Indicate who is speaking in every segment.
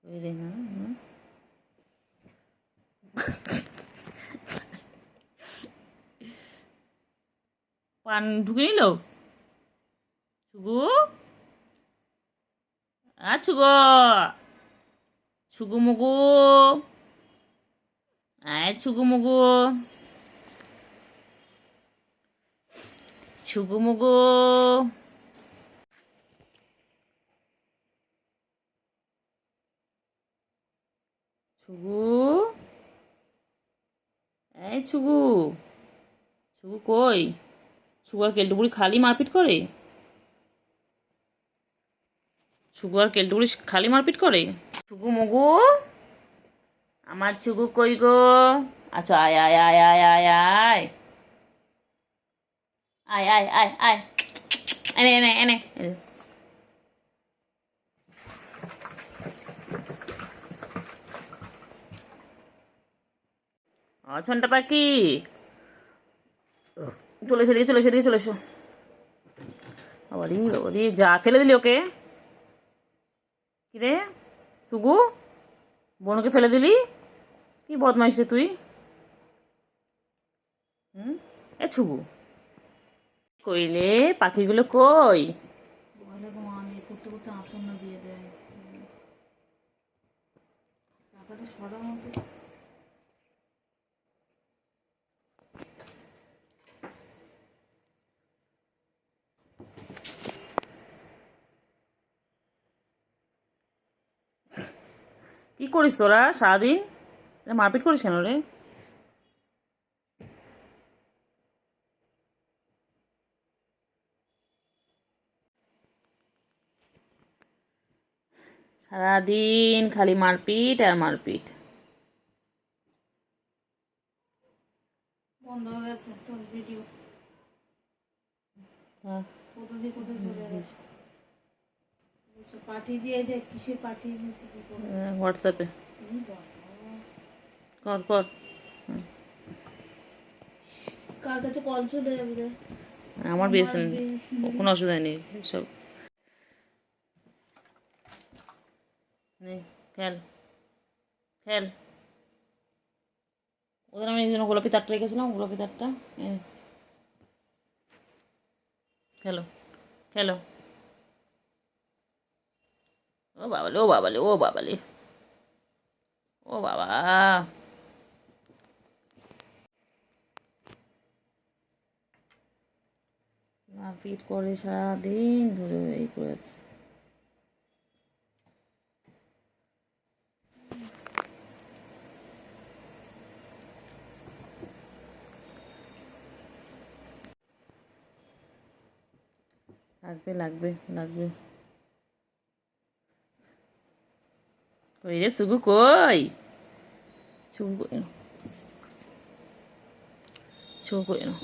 Speaker 1: ওই রে না পান ঢুকে নিল ছুগু ছুগো ছুগু মুগু ছুগু মুগু ছুগু মুগু ছুগু ছুগু ছুগু কই ছুগু আর কেলটুপুরি খালি মারপিট করে ছুগু আর কেলটুপুরি খালি মারপিট করে ছুগু মুগু আমার ছুগু কই গো আচ্ছা আয় আয় আয় আয় আয় আয় আয় আয় আয় আয় এনে এনে এনে ছন্টা পাখি চলে এসো চলে এসো চলে এসো বাবারি বাবারি যা ফেলে দিলি ওকে কিরে সুগু বোনকে ফেলে দিলি কি বদমাইশ রে তুই ছুগু কইলে পাখিগুলো কই বলে করতে করতে আসন্ন দিয়ে দেয় টাকাটা সরার মতো কি করিস তোরা সারাদিন মারপিট করিস কেন রে সারাদিন খালি মারপিট আর মারপিট বন্ধ হয়ে গেছে তোর ভিডিও পাঠিয়ে দিয়ে দেখ কিসে পাঠিয়ে দিয়েছে হোয়াটসঅ্যাপে কর কর কার কাছে কল চলে যাবে আমার বিএসএন কোনো অসুবিধা নেই সব খেল খেল ওদের আমি এই জন্য গোলাপি তারটা রেখেছিলাম গোলাপি তারটা খেলো খেলো ও বাবালে ও বাবালে ও বাবালে ও বাবা মারপিট করে সারাদিন ধরে এই করে যাচ্ছে লাগবে লাগবে লাগবে কই রে সুগু কই ছুগু কই ছুগু কই না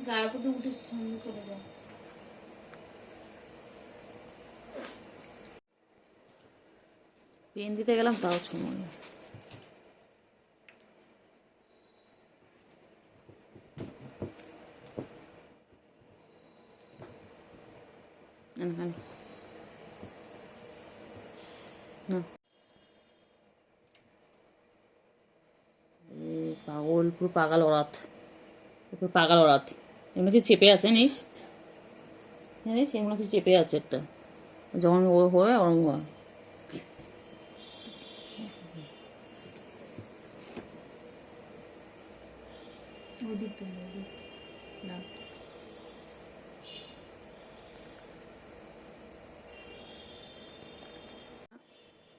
Speaker 1: গায়ের মধ্যে উঠে সামনে চলে যায় পেন দিতে গেলাম তাও সময় পাগল পুরো পাগল ওরাত পুরো পাগল ওরাত এগুলো কি চেপে আছে নিস জানিস এগুলো কি চেপে আছে একটা যখন ও হয় ওরম হয়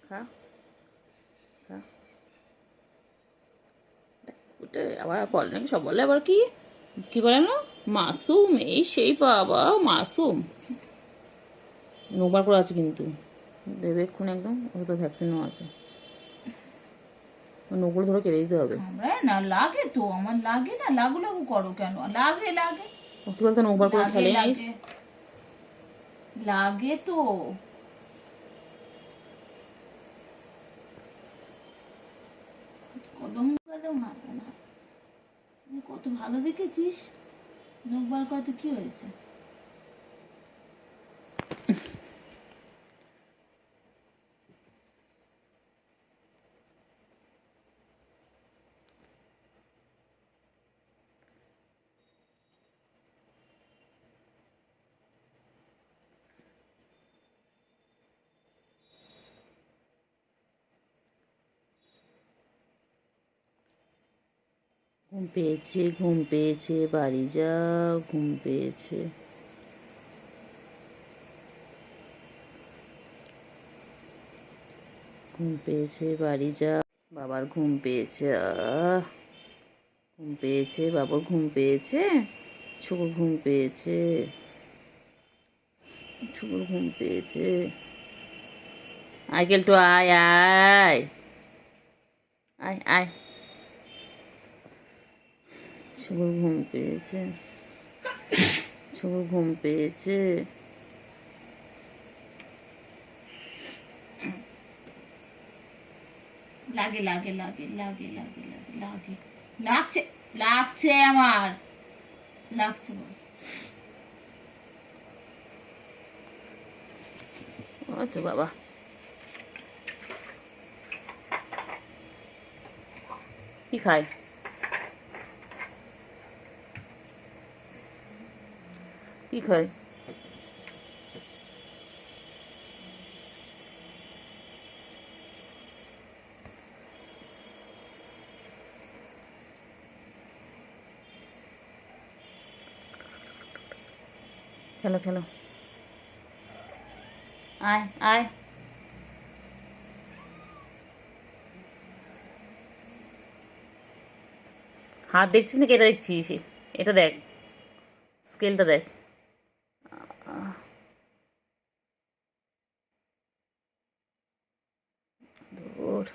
Speaker 1: খা খা আবার বলে নাকি সব বলে আবার কি কি বলে না মাসুম এই সেই বাবা মাসুম নোবার করে আছে কিন্তু দেবে এক্ষুনি একদম ওটা তো ভ্যাকসিনও আছে নোগুলো ধরে কেটে দিতে হবে
Speaker 2: না লাগে তো আমার লাগে না লাগু লাগু করো কেন লাগে লাগে
Speaker 1: কি বলতো নোবার করে খেলে
Speaker 2: লাগে তো কদম গেলেও হবে না কত ভালো দেখেছিস নখ বার করাতে কি হয়েছে
Speaker 1: ঘুম পেয়েছে, ঘুম পেয়েছে, বাড়ি যাও, ঘুম পেয়েছে। ঘুম পেয়েছে, বাড়ি যাও। বাবার ঘুম পেয়েছে, ঘুম পেয়েছে, বাবার ঘুম পেয়েছে, শুকুর ঘুম পেয়েছে, শুকুর ঘুম পেয়েছে। আয় কেলটু, আয় আয় আয় আয়। শুকুর ঘুম পেয়েছে, শুকুর ঘুম পেয়েছে।
Speaker 2: লাগে লাগে লাগে লাগে লাগে লাগে লাগে লাগছে, লাগছে আমার, লাগছে বল।
Speaker 1: ও তো বাবা, কি খায়? কি খায়? খেলো খেলো, আয় আয়। হাত দেখছিস নাকি এটা দেখছিস? এটা দেখ, স্কেলটা দেখ। ওর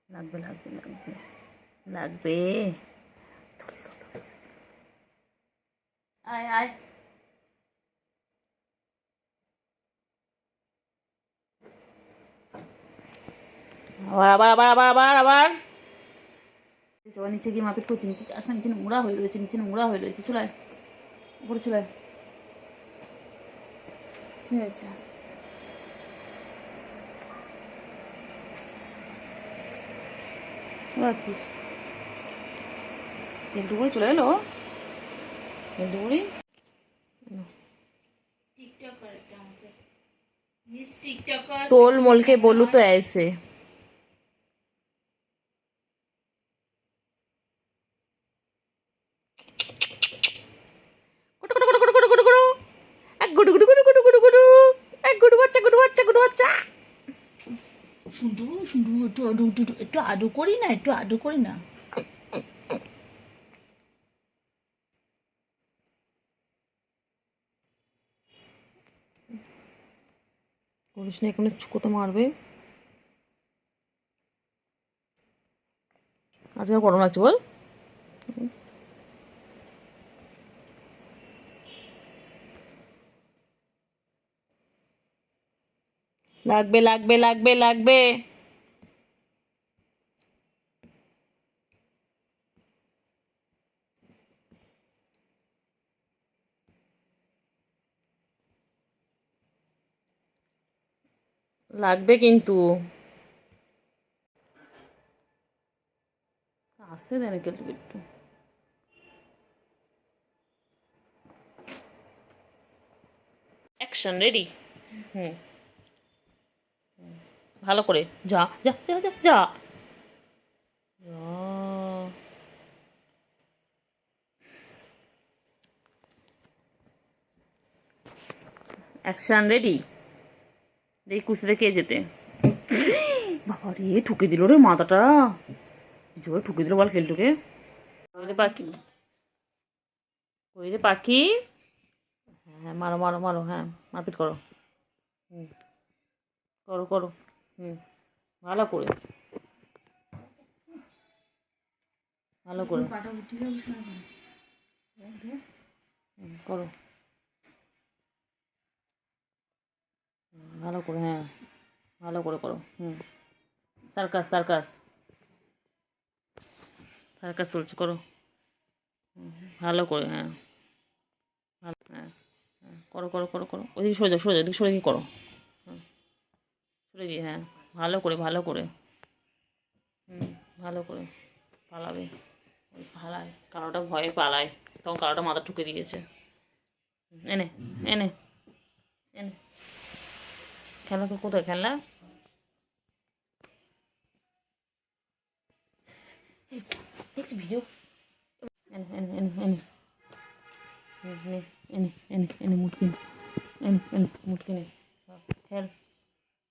Speaker 1: লাগবে লাগবে লাগবে লাগবে। আয় আয়। আবার আবার আবার আবার আবার আবার। সবার নিচে গিয়ে মাপিট করছি, নিচে আসলে নিচে নোংরা হয়ে রয়েছে, নিচে নোংরা হয়ে রয়েছে। চলে উপরে চলে। কি হয়েছে? যাচ্ছিস একটু করে চলে এলো, একটু করে। तोल मोल के बोलू तो ऐसे
Speaker 2: একটু আদু করি না, একটু আদু করি না।
Speaker 1: করিস না, এখানে কোথা মারবে। আজকে গরম লাগছে বল। লাগবে লাগবে লাগবে লাগবে। লাগবে কিন্তু আসছে দেন একটু একটু। Action ready. হুম, ভালো করে যা যা যা যা যা। Action ready. দেখি কুচরে কে যেতে। বাবা রে, ঠুকে দিল রে মাথাটা, জোরে ঠুকে দিল বল কেলটুকে। ওই রে পাখি, ওই রে পাখি। হ্যাঁ মারো মারো মারো, হ্যাঁ মারপিট করো। হুম, করো করো। হুম, ভালো করে, ভালো করে করো, ভালো করে, হ্যাঁ ভালো করে করো। হুম, সার্কাস সার্কাস সার্কাস চলছে, করো। ভালো করে, হ্যাঁ ভালো, হ্যাঁ হ্যাঁ করো করো করো করো। ওইদিকে সরে যাও, সরে যাও, ওইদিকে সরে গিয়ে করো। হ্যাঁ সরে গিয়ে, হ্যাঁ ভালো করে ভালো করে। হুম, ভালো করে পালাবে। ওই পালায়, কালোটা ভয়ে পালায়, তখন কালোটা মাথা ঠুকে দিয়েছে। এনে এনে এনে, খেলা তো কোথায় খেলনা? দেখছি ভিডিও। এনে এনে এনে এনে এনে এনে এনে এনে মুটকি নে, এনে এনে মুটকি নে, খেল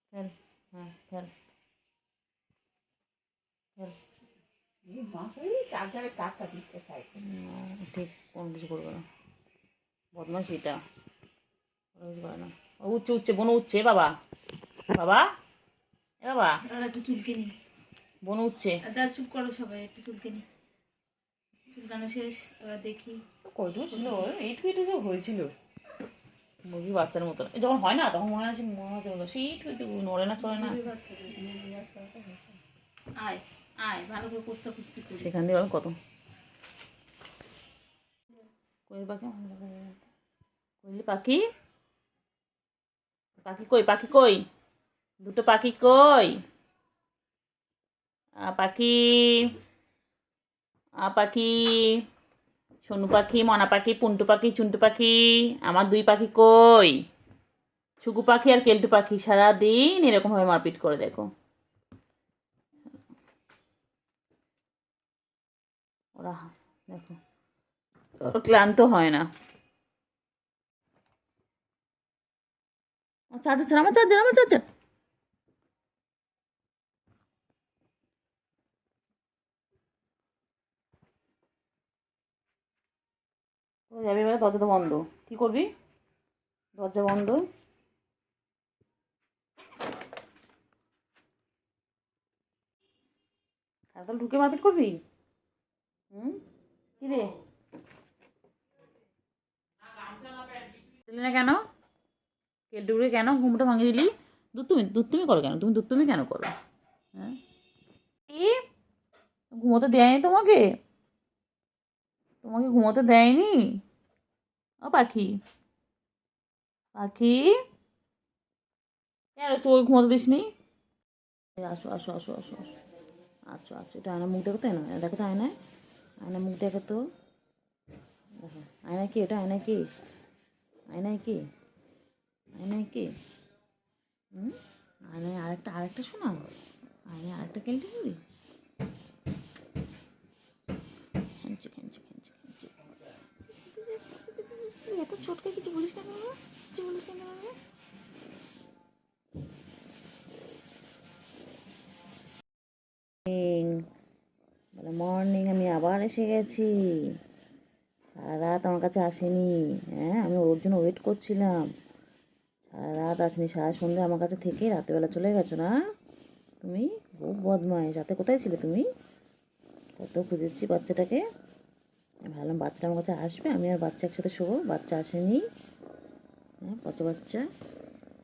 Speaker 1: খেল, হ্যাঁ খেল খেল।
Speaker 2: চার্জারের তারটা দিচ্ছে তাই
Speaker 1: ঠিক কোনো কিছু করবে না, বদমাস এটা কিছু করে না। ও উঠছে উঠছে, বোন উঠছে বাবা, বাবা এ বাবা,
Speaker 2: একটু চুলকে নি।
Speaker 1: বোন উঠছে।
Speaker 2: দাদা চুপ করো সবাই, একটু চুলকে নি। চুলকানো শেষ, এবার দেখি।
Speaker 1: কয়টুকু ছিল, এইটুকু এইটুকু হয়েছিল মুরগি বাচ্চার মতো। যখন হয় না তখন মনে আছে, মনে হচ্ছে সেই এইটুকু নড়ে না চড়ে না।
Speaker 2: আয় আয়, ভালো করে কুস্তা কুস্তি করি।
Speaker 1: সেখান দিয়ে কত কোয়েল পাখি, কোয়েলি পাখি, পাখি কই, পাখি কই, দুটো পাখি কই, পাখি, পাখি, সোনু পাখি, মনা পাখি, পুন্টু পাখি, চুন্টু পাখি, আমার দুই পাখি কই, ছুকু পাখি আর কেলটু পাখি সারাদিন এরকমভাবে মারপিট করে দেখো। ওরা দেখো ওরা ক্লান্ত হয় না। চার্জার ছাড়া, আমার চার্জার, আমার চার্জার। ও যাবি এবারে, দরজা তো বন্ধ, কী করবি, দরজা বন্ধ। আর তাহলে ঢুকে মারপিট করবি? কী রে দিলি না কেন, কেলটুকুরে কেন ঘুমটা ভাঙিয়ে দিলি? দুধ তুমি করো কেন, তুমি দুধ তুমি কেন করো? হ্যাঁ কি ঘুমোতে দেয়নি তোমাকে, তোমাকে ঘুমোতে দেয়নি? ও পাখি, পাখি কেন চোখ ঘুমোতে দিস নি? আসো আসো আসো আসো আসো, আচ্ছা আচ্ছা, এটা আয়না মুখ দেখো তো, না দেখো তো আয়নায়, আয়না মুখ দেখো তো, দেখো আয়নায় কি, এটা আয়নায় কি, আয়নায় কি, আয়নায় কি, আয়নায় আরেকটা, আরেকটা শোনা, আয়নায় আরেকটা কেলটে করি। খেঞ্চি খেঞ্চি খেঞ্চি খেঞ্চি, এত ছোটকে কিছু বলিস না বাবা, কিছু বলিস না বাবা। বলে মর্নিং, আমি আবার এসে গেছি, সারা রাত আমার কাছে আসেনি। হ্যাঁ আমি ওর জন্য ওয়েট করছিলাম, সারা রাত আসেনি, সারা সন্ধ্যে আমার কাছে থেকে রাতেবেলা চলে গেছো না তুমি, খুব বদমাইশ। রাতে কোথায় ছিলে তুমি? কত খুঁজেছি বাচ্চাটাকে, আমি ভাবলাম বাচ্চাটা আমার কাছে আসবে, আমি আর বাচ্চা একসাথে শোবো, বাচ্চা আসেনি। হ্যাঁ পচা বাচ্চা,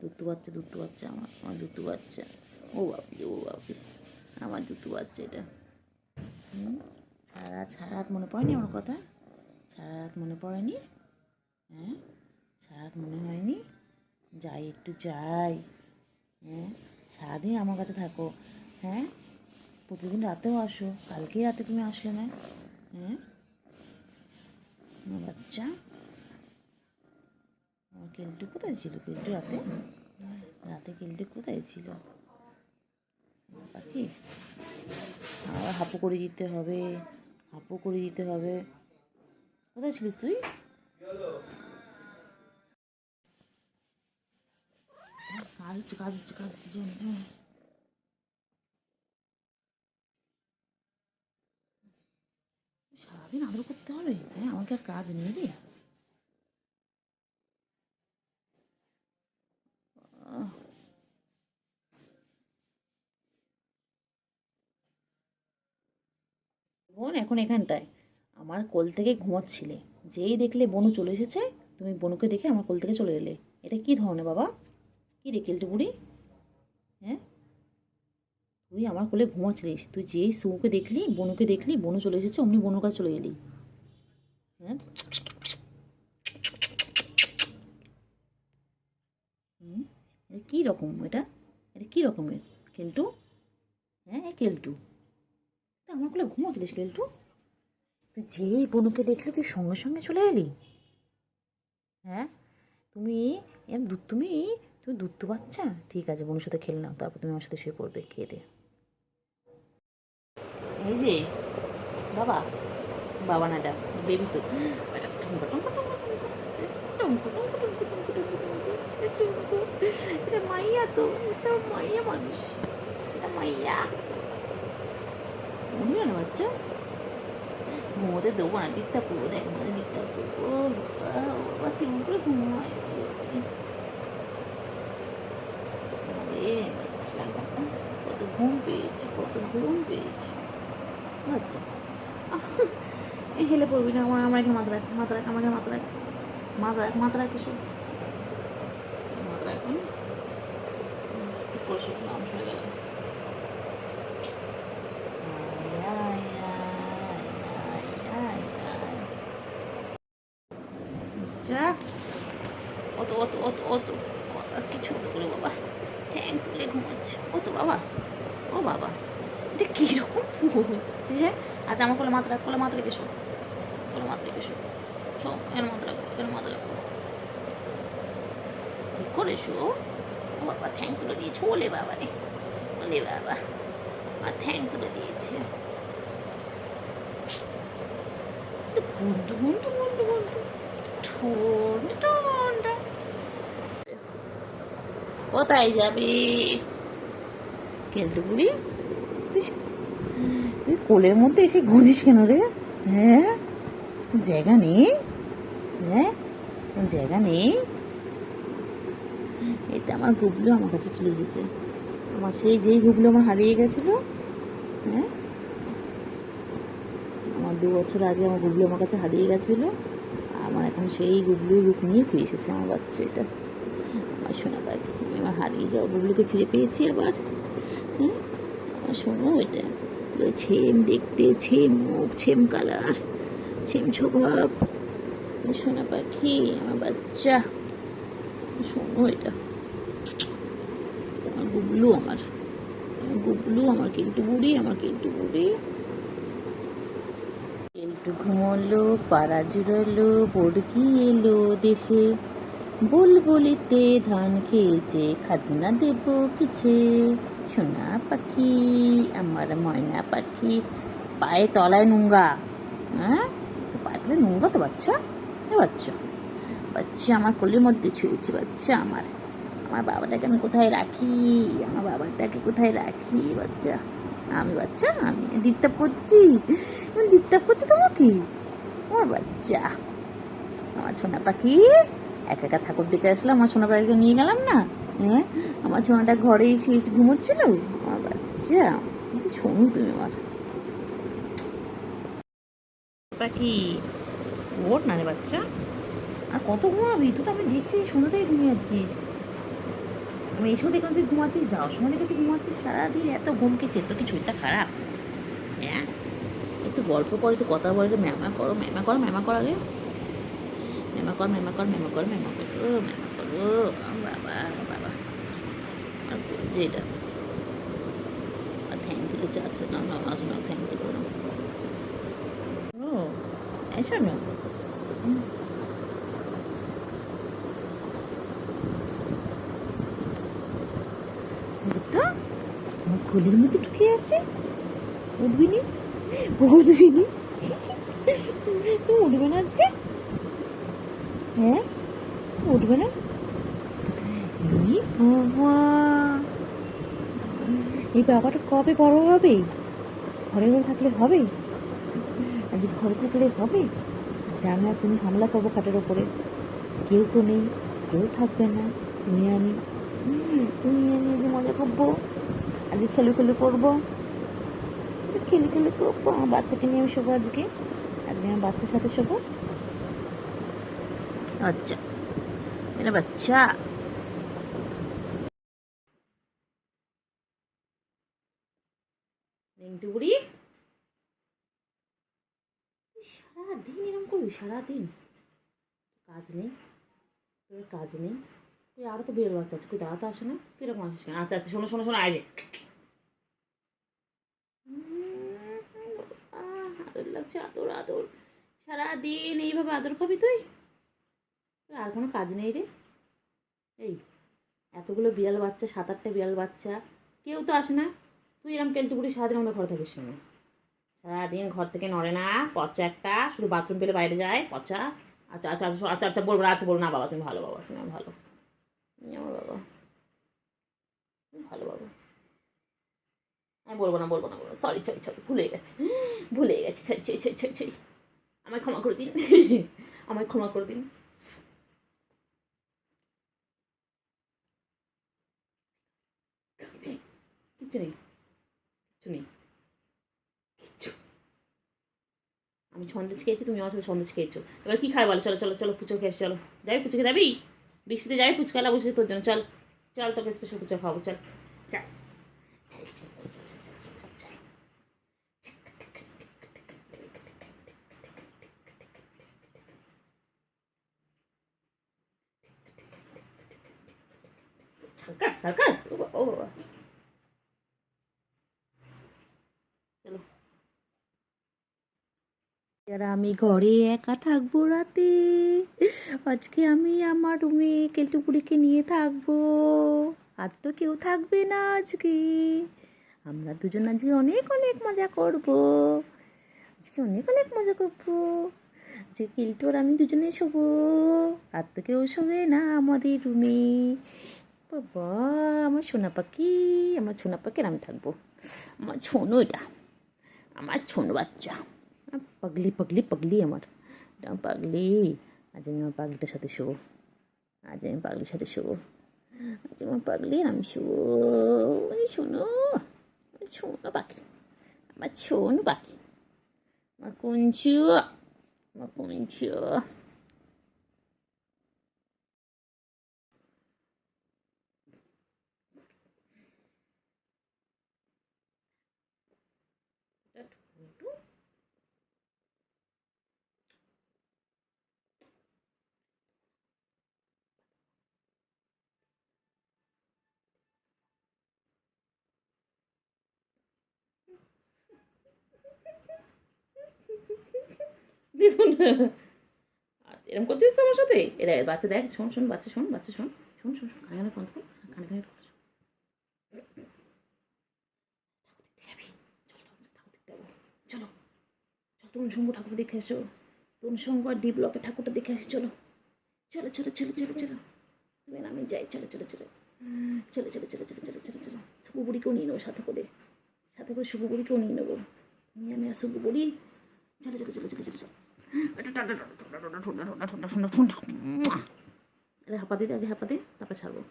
Speaker 1: দুত্তু বাচ্চা, দুত্তু বাচ্চা, আমার আমার দুত্তু বাচ্চা, ও বাপি ও বাপি, আমার দুত্তু বাচ্চা এটা। সারা রাত, সারা রাত মনে পড়েনি আমার কথা, সারা রাত মনে পড়েনি? হ্যাঁ সারা রাত মনে হয়নি? যাই একটু যাই, হ্যাঁ সারাদিন আমার কাছে থাকো, হ্যাঁ প্রতিদিন রাতেও আসো, কালকেই রাতে তুমি আসলে না। হ্যাঁ আমার বাচ্চা, আমার কেলটু কোথায় ছিল, কেলটু রাতে, রাতে কেলটু কোথায় ছিল পাখি? আবার হাপু করে দিতে হবে, হাপু করে দিতে হবে। কোথায় ছিলিস তুই? কাজ হচ্ছে, কাজ হচ্ছে, কাজ হচ্ছে, জন জন। সারাদিন আদর করতে হবে, হ্যাঁ আমাকে আর কাজ নেই রে। বোন এখন এখানটায় আমার কোল থেকে ঘুমাচ্ছিলে, যেই দেখলে বনু চলে এসেছে, তুমি বনুকে দেখে আমার কোল থেকে চলে এলে, এটা কি ধরনের বাবা, কি রে কেলটু বুড়ি? হ্যাঁ তুই আমার কোলে ঘুমাচ্ছিলিস, তুই যেই সুকে দেখলি, বনুকে দেখলি, বনু চলে এসেছে, অমনি বনুর কাছে চলে এলি। হ্যাঁ এটা কী রকম, এটা কী রকমের কেলটু? হ্যাঁ কেলটু তুই আমার কোলে ঘুমোচ্ছিলিস কেলটু, তুই যেই বনুকে দেখলি তুই সঙ্গে সঙ্গে চলে এলি। হ্যাঁ তুমি তুমি তুমি দুধ বাচ্চা, ঠিক আছে বনুর সাথে খেলে নাও, তারপর তুমি আমার সাথে শুয়ে পড়বে, খেয়ে দে। এই যে
Speaker 2: বাবা বাবা না ডাক বেবি তো এটা মাইয়া তো, এটা মাইয়া মানুষ, এটা মাইয়া ঘুমিও না বাচ্চা, ঘুমোতে দেবো না, দিকটা করবো, দেখ ঘুমোতে দিকটা করবো, বাবা কেমন করে ঘুমায় কত ঘুম পেয়েছি, কত ঘুম পেয়েছি বাচ্চা। এই ছেলে পড়বি না, আমার এখানে মাথা রাখ, মাথা রাখ, আমাকে মাথা রাখ, মাথা রাখ, মাথা রাখ, এসব মাথা রাখ, ঠিক করে সব নাম শুনে গেলাম। যা অত অত অত অত কিছু হতো করে বাবা, ঠ্যাং তুলে ঘুমাচ্ছে, ও তো বাবা, ও বাবা এটা কীরকম পোজ, হ্যাঁ। আচ্ছা আমার কোলে মাথা রাখ, কোলে মাথা রেখে শো, কোলে মাথা রেখে শো, শো এর মাথা রাখো, এর মাথা রাখো, ঠিক করে শো। ও বাবা ঠ্যাং তুলে দিয়েছে, ওলে বাবা রে, ওলে বাবা, আর ঠ্যাং তুলে দিয়েছে, গুন্ডু গুন্ডু গুন্ডু গুন্ডু ঠোঁট ঠোঁটা। কোথায় যাবে কেন্দ্র বুড়ি, তুই কোলের মধ্যে এসে ঘুরিস কেন রে, হ্যাঁ জায়গা নেই, হ্যাঁ জায়গা নেই। এটা আমার গুবলু আমার কাছে ফিরে এসেছে, আমার সেই যেই গুবলু আমার হারিয়ে গেছিলো, হ্যাঁ আমার 2 বছর আগে আমার গুবলু আমার কাছে হারিয়ে গেছিলো, আমার এখন সেই গুবলুর রূপ নিয়ে ফিরে এসেছে আমার বাচ্চা, এটা আমার সোনা পাখি, আমি আমার হারিয়ে যাওয়া গুবলুকে ফিরে পেয়েছি আবার, হ্যাঁ আমার শোনো, এটা ছেম দেখতে, ছেম মুখ, ছেম কালার, ছেম স্বভাব, সোনা পাখি আমার বাচ্চা, শোনো এটা আমার গুবলু, আমার গুবলু, আমার কিন্তু বুড়ি, আমার কিন্তু বুড়ি। একটু ঘুমোলো, পাড়া জুড়লো, বড়কি এলো দেশে, বুলবুলিতে ধান খেয়েছে, খাজনা দেব কিছে, সোনা পাখি আমার ময়না পাখি। পায়ে তলায় নোংরা, হ্যাঁ তো পায়ে তলায় নোংরা তো বাচ্চা, এ বাচ্চা, বাচ্চা আমার কোলের মধ্যে ছুঁয়েছে, বাচ্চা আমার, আমার বাবাটাকে আমি কোথায় রাখি, আমার বাবাটাকে কোথায় রাখি বাচ্চা, আমি বাচ্চা, আমি দিকতাপ করছি, আমি দিকতাপ করছি তোমাকে, আমার বাচ্চা, আমার সোনা পাখি, একা একা ঠাকুর দেখে আসলাম, আমার সোনা পাখিকে নিয়ে গেলাম না, হ্যাঁ আমার সোনাটা ঘরেই শুয়ে ঘুমোচ্ছিল, আমার বাচ্চা শোনো তুমি আমার পাখি, ওর না রে বাচ্চা, আর কত ঘুমাবি, তুই তো আমি দেখছি সন্ধ্যাতেই ঘুমিয়ে যাচ্ছিস, আমি এসেও দেখলাম তুই ঘুমাচ্ছিস, যাওয়ার সময় দেখেছি ঘুমাচ্ছিস, সারাদিন এত ঘুমকেছে, তোর কি শরীরটা খারাপ, হ্যাঁ একটু গল্প করে, তো কথা বলে, ম্যামা করো, ম্যামা করো, ম্যামা কর আগে, ম্যামা কর, ম্যামা কর, ম্যামা কর, ম্যামা করো, ম্যামা করো, বাবা বাবা, আর যে এটা আর থ্যাংক দিলে চাচ্ছে না, মামা শোনা থ্যাংক দিল না, ও এই শোনো, তো আমার কোলের মধ্যে ঢুকে আছে, উঠবি নি, উঠবি নি, তুমি উঠবে না আজকে, হ্যাঁ উঠবে না, বাবা এই বাবাটা কবে বড় হবে, ঘরে ঘরে থাকলে হবে, আজ ঘরে থাকলে হবে, আজকে আমি আর তুমি হামলা করবো খাটের ওপরে, কেউ তো নেই, কেউ থাকবে না, তুমি আমি যে মজা করবো, আজকে খেলে খেলে করবো, খেলে খেলে করবো, আমার বাচ্চাকে নিয়ে আমি শোবো, আজকে আজকে আমার বাচ্চার সাথে শোবো, আচ্ছা এটা বাচ্চা, রিংটু বুড়ি সারাদিন এরকম করবি, সারাদিন কাজ নেই, তোর কাজ নেই, তুই আরও তো বের বাচ্চা আছে, তুই দাঁড়াতে আসে না, তুই এরকম আসিস না, আচ্ছা আচ্ছা শোনো শোনো শোনো, আয় যে আদর লাগছে, আদর আদর, সারাদিন এইভাবে আদর পাবি তুই, আর কোনো কাজ নেই রে, এই এতগুলো বিড়াল বাচ্চা, 7-8টা বিড়াল বাচ্চা, কেউ তো আসে না, তুই এরকম কেলটুকুটি সারাদিন আমাদের ঘরে থাকিস, শোনো
Speaker 1: সারাদিন ঘর থেকে নড়ে না, পচা একটা, শুধু বাথরুম পেলে বাইরে যায়, পচা। আচ্ছা আচ্ছা আচ্ছা আচ্ছা আচ্ছা বলবো না, আচ্ছা বলবো না বাবা, তুমি ভালো বাবা, তুমি আমার ভালো, তুমি আমার বাবা, তুমি ভালো বাবা। আমি বলবো না বলবো না বলবো, সরি সরি সরি, ভুলে গেছি ভুলে গেছি, ছড়ি ছড়ি ছড়ি ছড়ি ছড়ি, আমায় ক্ষমা করে দিন আমায় ক্ষমা করে দিন। কিচ্ছু নেই, কিচ্ছু নেই, কিচ্ছু। আমি সন্দেশ খেয়েছি, তুমি আমার সাথে সন্দেশ খেয়েছো, এবার কি খাই বলো? চলো চলো চলো, পুচো খেয়ে চলো, যাবি পুচো যাবি? বৃষ্টিতে যাবি? পুচকালা বসেছে তোর জন্য, চল চল, তোকে স্পেশাল পুচো খাবো, চল চল। সার্কাস সার্কাস, ও বাবা, ও বাবা, চলো।
Speaker 2: আর আমি ঘরে একা থাকবো রাতে, আজকে আমি আমার রুমে কেলটুপুরিকে নিয়ে থাকবো, আর তো কেউ থাকবে না আজকে। আমরা দুজন আজকে অনেক অনেক মজা করবো, আজকে অনেক অনেক মজা করবো। যে কেলটু আর আমি দুজনে শোবো, আর তো কেউ শোবে না আমাদের রুমে। বাবা, আমার সোনা পাখি, আমার সোনা পাখির আমি থাকবো, আমার ছোনো এটা, আমার ছোনো বাচ্চা, পাগলি পাগলি পাগলি আমার, এটা পাগলি। আজ আমি আমার পাগলিটার সাথে শোবো, আজ আমি পাগলির সাথে শোবো, আজ আমার পাগলি আমি শোবো। শোনো, শোনো পাখি, আমার ছোনো পাখি, আমার কুঞ্চু, আমার কুঞ্চু।
Speaker 1: দেখুন, এরকম করছিস তো আমার সাথে? এরা বাচ্চা দেখ, শোন শোন বাচ্চা, শোন বাচ্চা, শোন শোন শোন শোন, কানে ফোন কর, কানে কানে যাবি? চলো চলো, তরুণ সঙ্গ ঠাকুর দেখে এসো, তরুণ সঙ্গ আর ডি ব্লকের ঠাকুরটা দেখে আসি, চলো চলো চলো চলো চলো চলো, তুমি আমি যাই, চলো চলো চলো চলো চলো চলো চলো চলো চলো চলো, শুভু বুড়িকেও নিয়ে নেবো সাথে করে, সাথে করে শুভু বুড়িকেও নিয়ে নেবো, তুমি আমি আর শুভু বুড়ি, চলো চলো চলো চলো চলো চলো। আরে হাঁপা দিতে, আগে হাঁপা দে, তারপর ছাড়বো।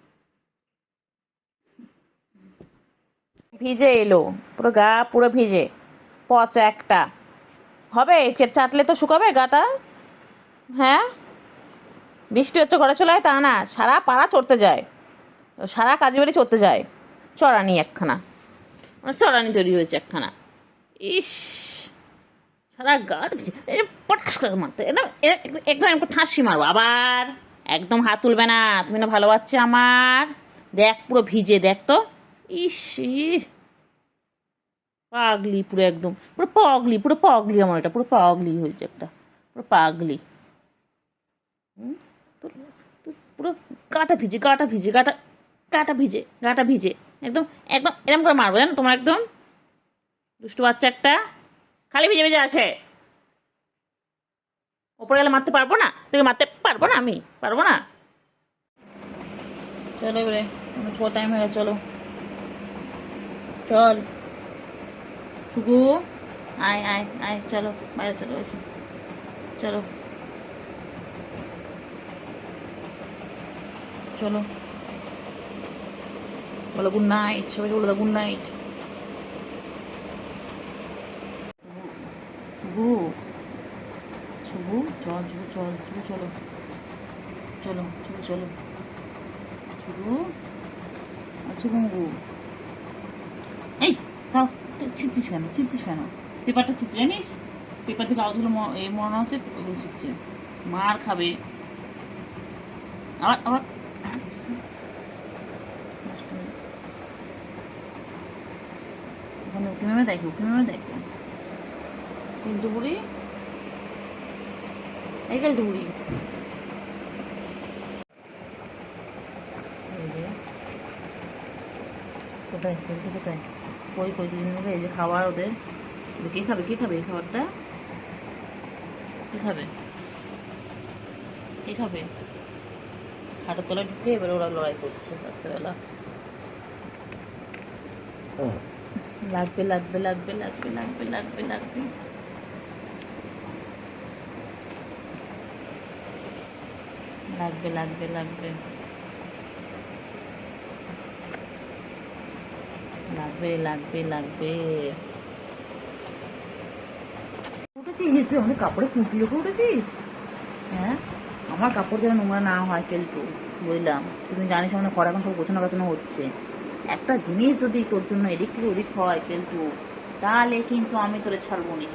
Speaker 2: ভিজে এলো, পুরো গা পুরো ভিজে, পচা একটা। হবে চাটলে তো শুকাবে গাটা? হ্যাঁ, বৃষ্টি হচ্ছে ঘরে চলে আয়, তা না, সারা পাড়া চড়তে যায়, সারা কাজে বাড়ি চড়তে যায়, চড়ানি একখানা, চড়ানি তৈরি হয়েছে একখানা। ইস, সারা গা পটাশ করে মারতে, একদম একদম একদম ঠাসি মারবো আবার, একদম হাত তুলবে না, তুমি না ভালো বাচ্চা আমার, দেখ পুরো ভিজে, দেখ তো, ইস পাগলি পুরো, একদম পুরো পাগলি, পুরো পাগলি আমার, এটা পুরো পাগলি হয়েছে একটা, পুরো পাগলি। তোর তোর পুরো গাটা ভিজে, গাটা ভিজে, গাটা গাটা ভিজে, গাটা ভিজে, একদম একদম এরকম করে মারবো জানো তোমার, একদম দুষ্টু বাচ্চা একটা, খালি ভিজে ভিজে আসে, ওপরে গেলে মারতে পারবো না, তোকে মারতে পারবো না, আমি পারবো না। চলো এবারে, ছোট টাইম হয়ে গেছে, চলো চল টুকু, আয় আয় আয়, চলো বাইরে চলো, এসো চলো চলো, বলো গুড নাইট, সবাইকে বলে দাও গুড নাইট। শুভু, শুভু চল, শুভু চল, শুভু চলো চলো, শুভু চলো, শুভু, আচ্ছা গুঙ্গু, এই খাও, ছিটছিস কেন, ছিটছিস কেন, পেপারটা ছিটছে জানিস, পেপার থেকে আওয়াজগুলো মনে আছে, ওগুলো ছিটছে, মার খাবে আবার আবার। ওখানে উঠে নেমে দেখো, উঠে নেমে দেখো, কিন্তু বুড়ি, এই গেল তো বুড়ি, কোথায় কোথায়, কই কই দুজন মিলে, এই যে খাবার ওদের,
Speaker 1: কি খাবে কি খাবে এই খাবারটা? কি খাবে? কি খাবে? খাটের তলায় ঢুকে এবার ওরা লড়াই করছে রাত্রেবেলা। লাগবে লাগবে লাগবে লাগবে লাগবে লাগবে লাগবে লাগবে লাগবে লাগবে লাগবে লাগবে লাগবে। উঠেছিস তুই আমাদের কাপড়ে কুটলি উঠেছিস? হ্যাঁ, আমার কাপড় যেন নোংরা না হয় কেলটু, বুঝলাম। তুমি জানিস আমার ঘর এখন সব গোছানো গাছানো হচ্ছে। একটা জিনিস যদি তোর জন্য এদিক থেকে ওদিক হয় কেলটু, তাহলে কিন্তু আমি তোরে ছাড়বো নি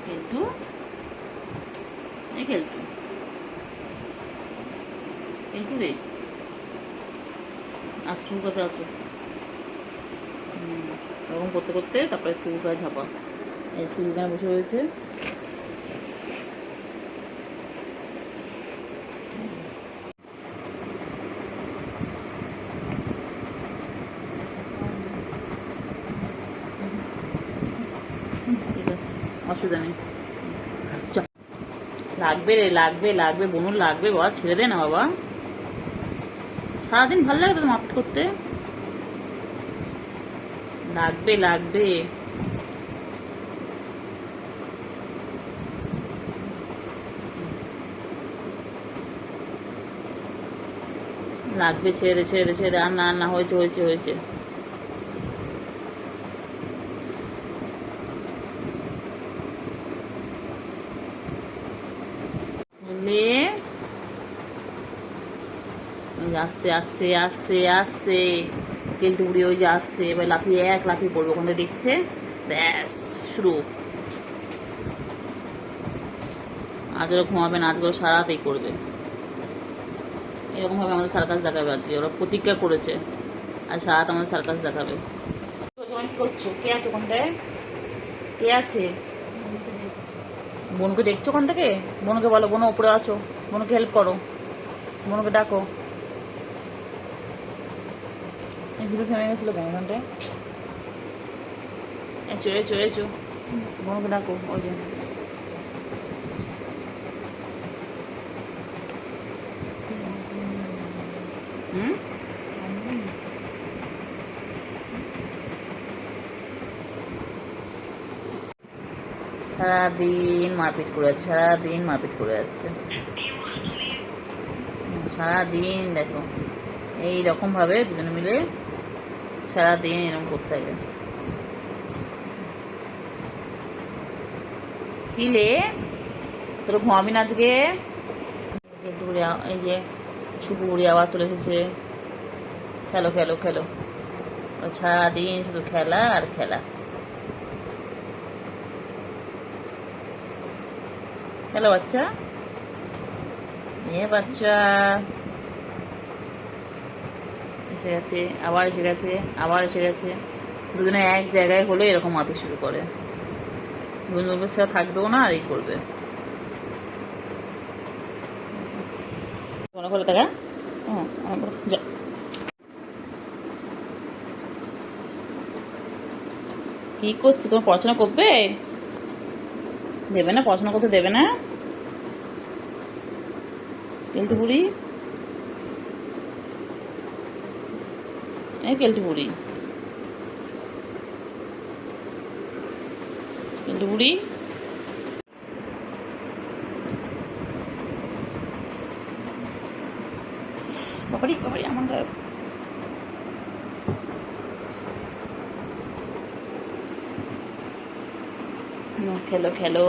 Speaker 1: কেলটু। এই কেলটু, কেলটু রে, আর চুল কাছে আছে। এরকম করতে করতে তারপরে চুল কাছে ঝাপা। এই চুল কেন বসে রয়েছে? ঠিক আছে, অসুবিধা নেই। লাগবে রে, লাগবে লাগবে বনুর লাগবে বাবা, ছেড়ে দে না বাবা। সারাদিন ভালো লাগে তো মাপ করতে। লাগবে লাগবে লাগবে, ছেড়ে দে ছেড়ে দে ছেড়ে দে। আর না না, হয়েছে হয়েছে হয়েছে। বুঝলি? আসছে আসছে আসছে আসছে কেলটু বুড়ি, ওই যে আসছে। এবার লাফিয়ে লাফিয়ে পড়বে, ওখান থেকে দেখছে। ব্যাস শুরু। আজ ওরা ঘুমাবে না, আজকে ওরা সারা রাতেই করবে। এরকম ভাবে আমাদের সার্কাস দেখাবে আজকে। ওরা প্রতিজ্ঞা করেছে আর সারা রাত আমাদের সার্কাস দেখাবে। তোমার কি করছো? কে আছে কোনটায়? কে আছে? বোনকে দেখছো ওখান থেকে? বোনকে বলো, বোন উপরে আছো, বোনকে হেল্প করো, বোনকে ডাকো। ভিডিও থেমে গেছিল কেন ওখানটায়? এচো এচো এচো, বোনকে ডাকো। ওই যে সারাদিন মারপিট করে যাচ্ছে, সারাদিন মারপিট করে যাচ্ছে। সারাদিন দেখো এইরকম ভাবে দুজনে মিলে সারাদিন এরকম করতে থাকে। কিলে তোর ঘুমাবি না আজকে? এই যে শুকুরি আবার চলে এসেছে। খেলো খেলো খেলো, সারাদিন শুধু খেলা আর খেলা। খেলো বাচ্চা, বাচ্চা এসে গেছে, আবার এসে গেছে, আবার এসে গেছে। দুজনে এক জায়গায় হলে এরকম মারতে শুরু করে। দুজনের সাথে থাকবেও না, আর এই করবে। মনে করে দেখা যা। কি করছে? তোমার পড়াশোনা করবে? দেবে না, পড়াশোনা করতে দেবে না কেলটু বুড়ি। কেলটু বুড়ি, কেলটু বুড়ি। বাবারি বাবারি আমার গায়ে। খেলো খেলো,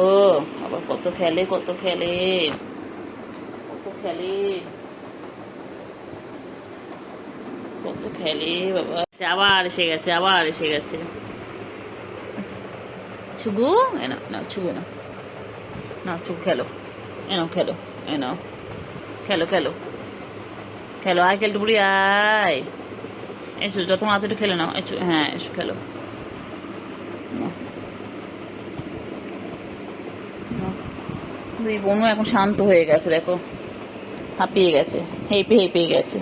Speaker 1: আবার কত খেলে কত খেলে কত খেলে কত খেলে বাবা। আবার এসে গেছে, আবার এসে গেছে। ছুগু এনো না, ছুগু না, না ছুগু খেলো, এনো খেলো, এনো খেলো খেলো খেলো। আয় কেলটু বুড়ি আয়, এসো যত মাছ একটু খেলে নাও। এসো, হ্যাঁ এসো খেলো। দুই বোনও এখন শান্ত হয়ে গেছে, দেখো হাঁপিয়ে গেছে, হেঁপে হেঁপে গেছে।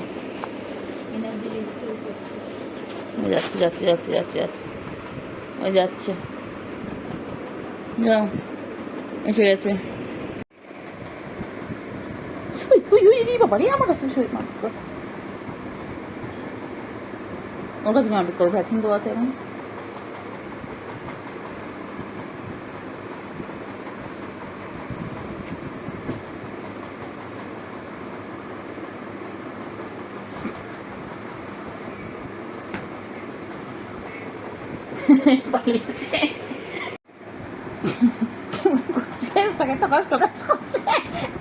Speaker 1: যাচ্ছে যাচ্ছে যাচ্ছে যাচ্ছে যাচ্ছে, ওই যাচ্ছে যাও, এসে গেছে। বাবা রে, আমার কাছে শরীর মারপিট কর, ওর কাছে মারপিট করো, ভ্যাকসিন তো আছে এখন। পালিয়েছে, তাকে তো কষ্ট করছে,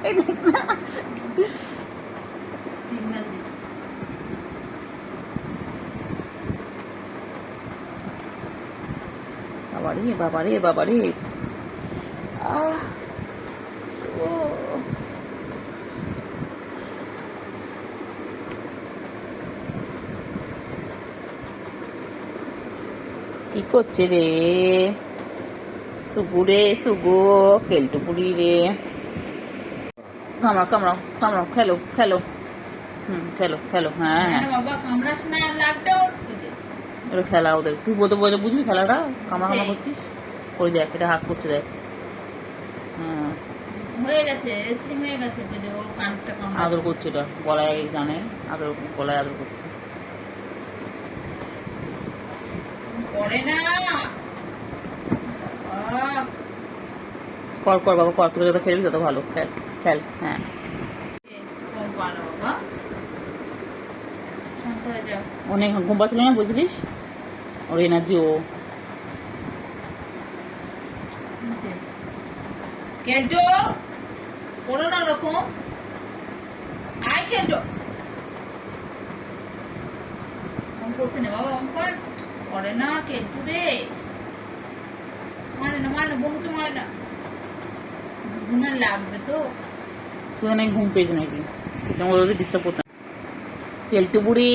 Speaker 1: এই দেখ না। বাবারে বাবারে বাবারে, ও কি করছে রে সুগু রে, সুগু কেলটুপুরি রে, কামড়াও কামড়াও কামড়াও, খেলো খেলো, খেলো খেলো, হ্যাঁ হ্যাঁ
Speaker 2: বাবা কামড়াস না, লাগবে ওর।
Speaker 1: ওরা খেলা ওদের, তুই বলতে বলতে বুঝবি খেলাটা, কামড়ানো করছিস, ওই দেখ এটা হাত করছে দেখ, হ্যাঁ
Speaker 2: হয়ে গেছে, রেসলিং হয়ে গেছে, যদি ওর কানটা
Speaker 1: আদর করছে, এটা গলায় জানে আদর, গলায় আদর করছে,
Speaker 2: করে না।
Speaker 1: কর কর বাবা কর, তুই যত খেলবি তত ভালো, খেল খেল, হ্যাঁ
Speaker 2: বাবা শান্ত হয়ে যাও।
Speaker 1: অনেক ঘুম পাচ্ছিল না বুঝলিস, ওর এনার্জি ও।
Speaker 2: কেটো করো না ওরকম, আয় কেটো করতে নে বাবা, করে না কেটু রে, মানে না মানে বহুতে মানে না, ঘুমের লাগবে তো।
Speaker 1: তুই অনেক ঘুম পেয়েছে নাকি, তোমার ওদের ডিস্টার্ব করতাম, কেলটু বুড়ি।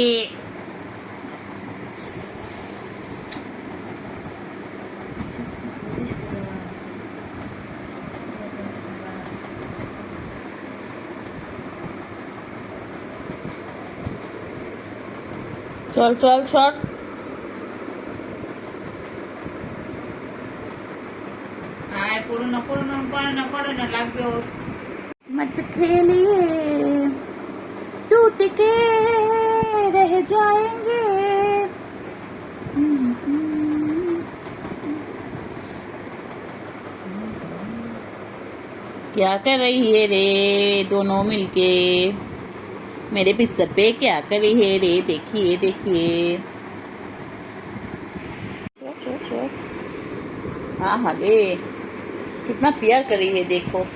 Speaker 1: চল চল চল,
Speaker 2: আয় করো না করো না, করে না করে না, লাগবে ওর।
Speaker 1: मत खेलिए टूट के रह जाएंगे, क्या कर रही है रे दोनों मिलके, मेरे बिस्तर पे क्या कर रही है रे, देखिए देखिए, हाँ हाँ रे कितना प्यार कर रही है, देखो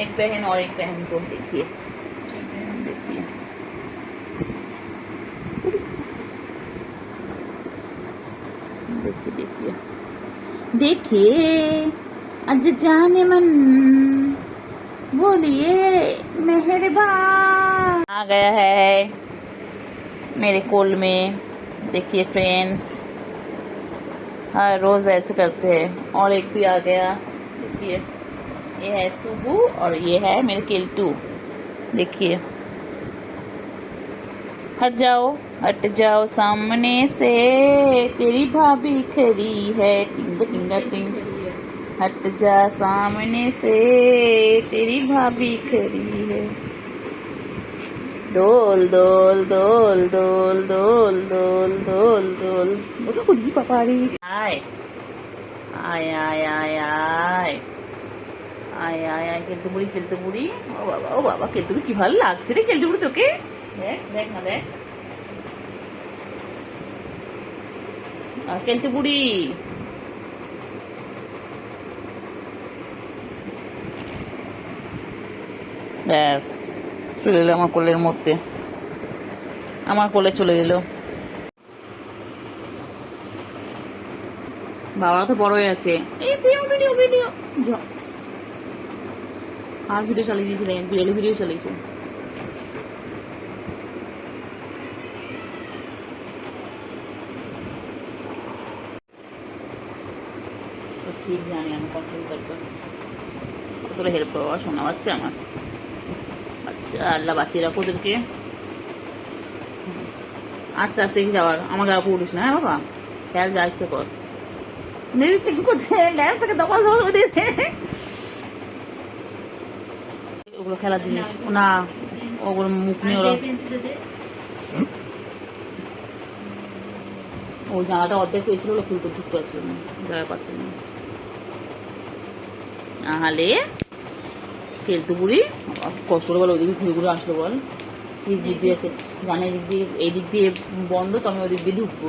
Speaker 1: एक बहन और एक बहन को, देखिए देखिए, देखिए देखिए देखिए, आज जाने मन बोलिए मेहरबान आ गया है मेरे कोल में, देखिए फ्रेंड्स, हर रोज ऐसे करते हैं, और एक भी आ गया, देखिए ये है सुगु और ये है मेरे केल्टू, देखिए हट जाओ सामने से, तेरी भाभी खड़ी है, टिंग टिंग टिंग, हट जा सामने से, तेरी भाभी खड़ी है, दोल दोल दोल दोल दोल दोल दोल दोल, बोली पापा रे, आय आय आय आय आय আয় আয় আয়, কেলটু বুড়ি, ও বাবা কেলটু বুড়ি কি ভালো লাগছে রে, কেলটু বুড়ি তোকে, দেখ দেখ না দেখ, কেলটু বুড়ি, ব্যাস চলে এলো আমার কোলের মধ্যে, আমার কোলে চলে এলো, বাবা তো বড় হয়ে আছে, এই ভিডিও ভিডিও ভিডিও, আর ভিডিও চালিয়ে দিয়েছিলেন, বিড়ালি ভিডিও চালিয়েছে, ঠিক জানি আমি কন্ট্রোল করবো, কতটা হেল্প করবো, শোনা বাচ্চা আমার, আচ্ছা আল্লাহ বাঁচিয়ে রাখো ওদেরকে, আস্তে আস্তে যাওয়ার, আমার গা পুড়িস না, হ্যাঁ বাবা, খেয়াল যা ইচ্ছে কর।
Speaker 2: নিরীক্ষণ করছে, ল্যাপটাকে দখল করে দিয়েছে।
Speaker 1: ওগুলো খেলার জিনিস না, ওগুলো মুখ নিয়ে ওরা। ওই জামাটা অর্ধেক হয়েছিল, ওগুলো খুলতে ঢুকতে পারছিল না, জায়গা পাচ্ছিল না। নাহলে কেলতু বুড়ি কষ্ট করে বল, ওইদিকে ঘুরে ঘুরে আসলো বল, এই দিক দিয়ে আছে, জানে দিক দিয়ে, এই দিক দিয়ে বন্ধ, তো আমি ওই দিক দিয়ে ঢুকবো।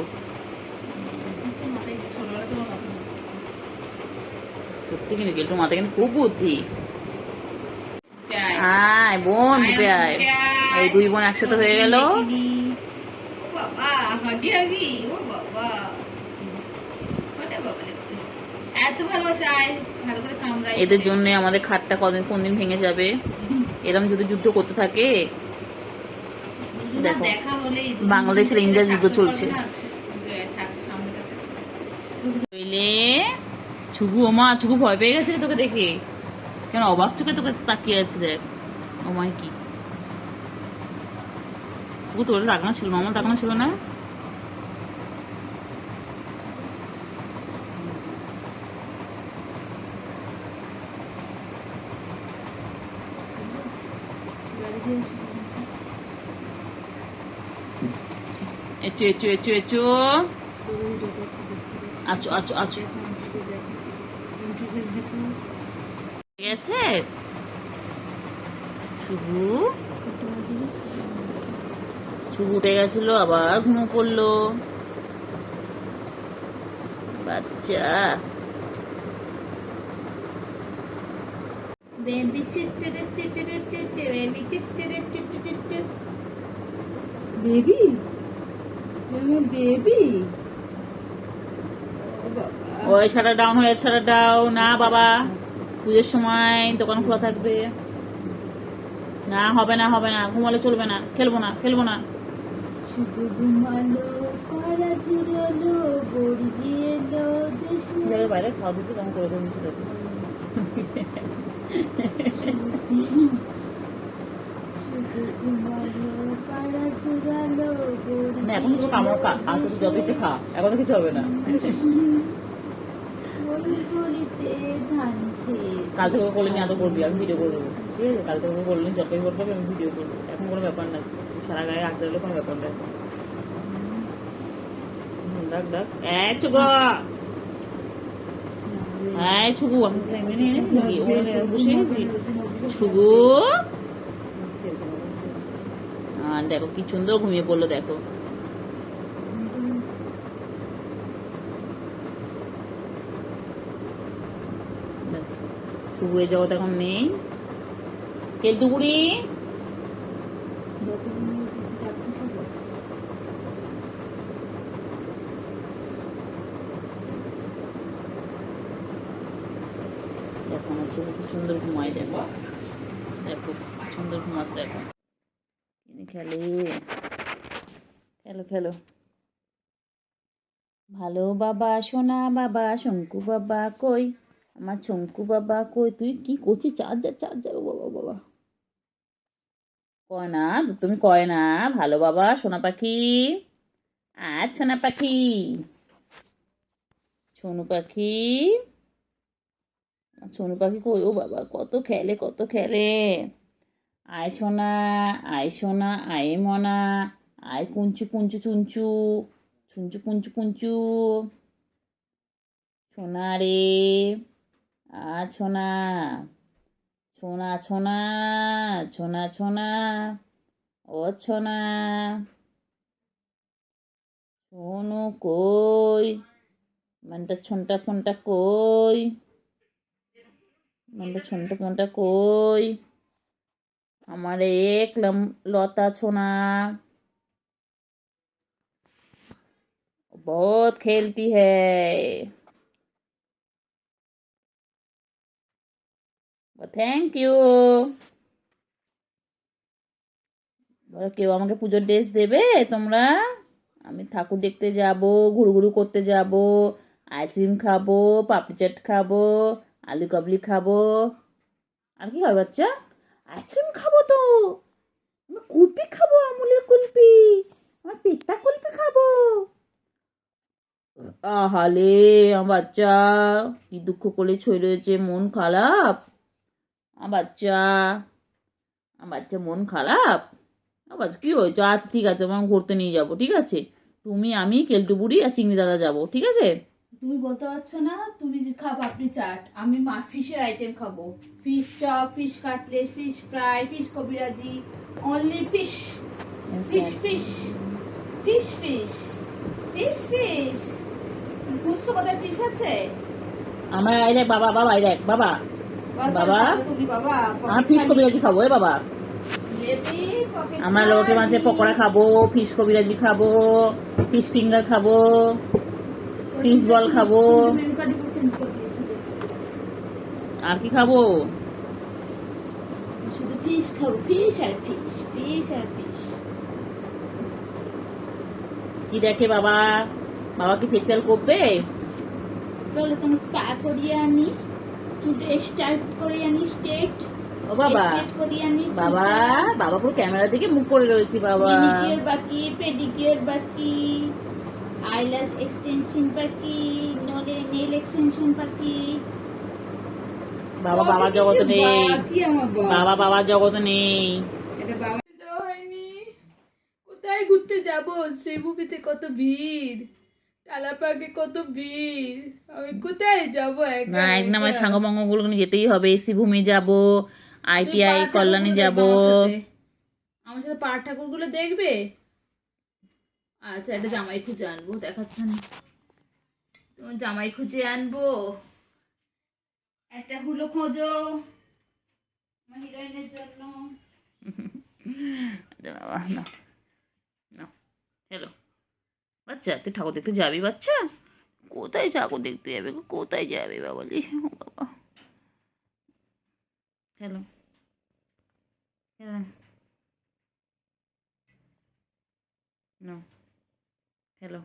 Speaker 1: সত্যি কিন্তু কেলটুর মাথায় কিন্তু খুব বুদ্ধি। আয় বোন, ঢুকে আয়। এই দুই বোন একসাথে হয়ে গেল। এদের জন্য আমাদের খাটটা কোন দিন ভেঙে যাবে। এরকম যদি যুদ্ধ করতে থাকে, দেখো বাংলাদেশের ইন্ডিয়া যুদ্ধ চলছে। ছুগু, ওমা ছুগু ভয় পেয়ে গেছে তোকে দেখে, কেন অবাক চোখে তোকে তাকিয়ে আছে। দেখ ওমাই কি ছুগু, তোর রাগনা ছিল না, আমার রাগনা ছিল না। এচু এচু এচু এচু, আচু আচু আচু গেছে শুভু। শুভু উঠে গেছিল, আবার ঘুমো পড়লো বাচ্চা।
Speaker 2: বেবি, বেবি,
Speaker 1: ওই শাটার ডাউন হয়ে, শাটার ডাউন না বাবা, পুজোর সময় দোকান খোলা থাকবে না। হবে না, হবে না, ঘুমালে চলবে না, খেলবো না, খেলবো না।
Speaker 2: শুধু ঘুমালো, পাড়া ঝুরালো, বড়ি দিয়ে এলো দেশে।
Speaker 1: বাইরে খাওয়া দিতে কেমন করে দেবেন? এখন তো কামড় যত কিছু খা, এখন তো কিছু হবে না। কাল থেকে করলে নি, এত করবি, আমি ভিডিও করবো, ঠিক আছে? কাল থেকে করলে যতই করবো আমি ভিডিও করবো, এখন কোনো ব্যাপার না। সারা গায়ে আসতে গেলে কোনো ব্যাপার না। ডাক ডাক ছুগু, হ্যাঁ ছুগু, আমি বসে গেছি। ছুগু দেখো কি সুন্দর ঘুমিয়ে পড়লো, দেখো। শুভু এই জগৎ এখন নেই। কেলটু বুড়ি দেখো, আমার চোখে কি সুন্দর ঘুমায়, দেখো দেখো সুন্দর ঘুমাচ্ছে, দেখো খেলে, খেলো খেলো। ভালো বাবা, সোনা বাবা, শঙ্কু বাবা কই, আমার শঙ্কু বাবা কই, তুই কি করছিস? চার্জার চার্জার, ও বাবা বাবা, কয় না তুমি, কয় না ভালো বাবা সোনা পাখি। আর সোনা পাখি, সোনু পাখি, সোনু পাখি কই, ও বাবা কত খেলে, কত খেলে। আয় সোনা, আয় সোনা, আয় মনা, আয় কুঞ্চু কুঞ্চু চুঞ্চু, চুঞ্চু কুঞ্চু কুঞ্চু, সোনা রে, আ সোনা, সোনা সোনা, সোনা সোনা, ও সোনা, সোনু কই, মানটা ছনটা ফোনটা কই, মানটা ছনটা ফোনটা কই, আমার এক লতা সোনা बहुत खेलती है। Thank you. কেউ আমাকে পুজোর ড্রেস দেবে তোমরা? আমি ঠাকুর দেখতে যাব, ঘুরঘুরু করতে যাব, আইসক্রিম খাবো, পাপড়ি চাট খাবো, আলু কাবলি খাবো, আর কি হয় বাচ্চা? আইসক্রিম খাবো তো, আমি কুলপি খাবো, আমুলের কুলপি, আমার পেটটা কুলপি খাবো।
Speaker 2: আহালে আমার বাচ্চা কি দুঃখ করে ছই রয়েছে, মন খারাপ আমার বাচ্চা, আমার বাচ্চা মন খারাপ। আমার বাচ্চা কি হয়েছে? আচ্ছা ঠিক আছে, আমার ঘুরতে নিয়ে যাবো, ঠিক আছে? তুমি, আমি, কেলটু বুড়ি আর চিংড়ি দাদা যাবো, ঠিক আছে?
Speaker 3: তুমি বলতে পারছো না, তুমি যে খাবো আপনি চাট, আমি ফিশের আইটেম খাবো। Fish chop, fish cutlet, fish fry, fish কবিরাজি, only fish fish fish fish fish fish fish. বুঝছো কোথায় ফিশ আছে?
Speaker 2: আমরা এই দেখ বাবা, বাবা এই দেখ বাবা, বাবা
Speaker 3: তুমি বাবা
Speaker 2: আমার ফিশ কবিরাজি খাবো এ বাবা। আমরা লোটে মাছের পকোড়া খাবো, ফিশ কবিরাজি খাবো, ফিশ ফিঙ্গার খাবো, ফিশ বল খাবো। আর কি খাবো?
Speaker 3: শুধু ফিশ খাবো, ফিশ আর ফিশ, ফিশ আর ফিশ।
Speaker 2: কি দেখে বাবা? বাবা কি ফেসিয়াল করবে?
Speaker 3: চলো তুমি স্পা করিয়ে আনি, চুলে স্টাইল করে আনি, স্টেট
Speaker 2: ও বাবা,
Speaker 3: স্টেট করিয়ে আনি।
Speaker 2: বাবা বাবা পুরো ক্যামেরা দিকে মুখ করে রয়েছে বাবা।
Speaker 3: মেনিকিউর বাকি, পেডিকিউর বাকি, আইল্যাশ এক্সটেনশন বাকি, নেল এক্সটেনশন বাকি।
Speaker 2: বাবা বাবা জগতে নেই,
Speaker 3: বাকি আমার
Speaker 2: বাবা বাবা জগতে নেই।
Speaker 3: এটা বাবা যাওয়া হয়নি। কোথায় ঘুরতে যাব? শ্রীভূমিতে কত ভিড়, টালাপাকে কত ভিড়, আমি কোথায় যাব?
Speaker 2: না একদম আমার সাঙ্গমঙ্গ গুলো নিয়ে যেতেই হবে। শ্রীভূমি যাব, ITI কল্যাণী যাব।
Speaker 3: আমার সাথে পাড় ঠাকুর গুলো দেখবে? আচ্ছা, এটা জামাই খুঁজে আনবো, দেখাচ্ছে না। তোমার জামাই খুঁজে আনবো, একটা হুলো খোঁজো আমার হিরোইনের জন্য।
Speaker 2: বাবা না না, হ্যালো বাচ্চা, তুই ঠাকুর দেখতে যাবি বাচ্চা? কোথায় ঠাকুর দেখতে যাবে? কোথায় যাবে বাবালি? ও বাবা, hello hello, no, hello,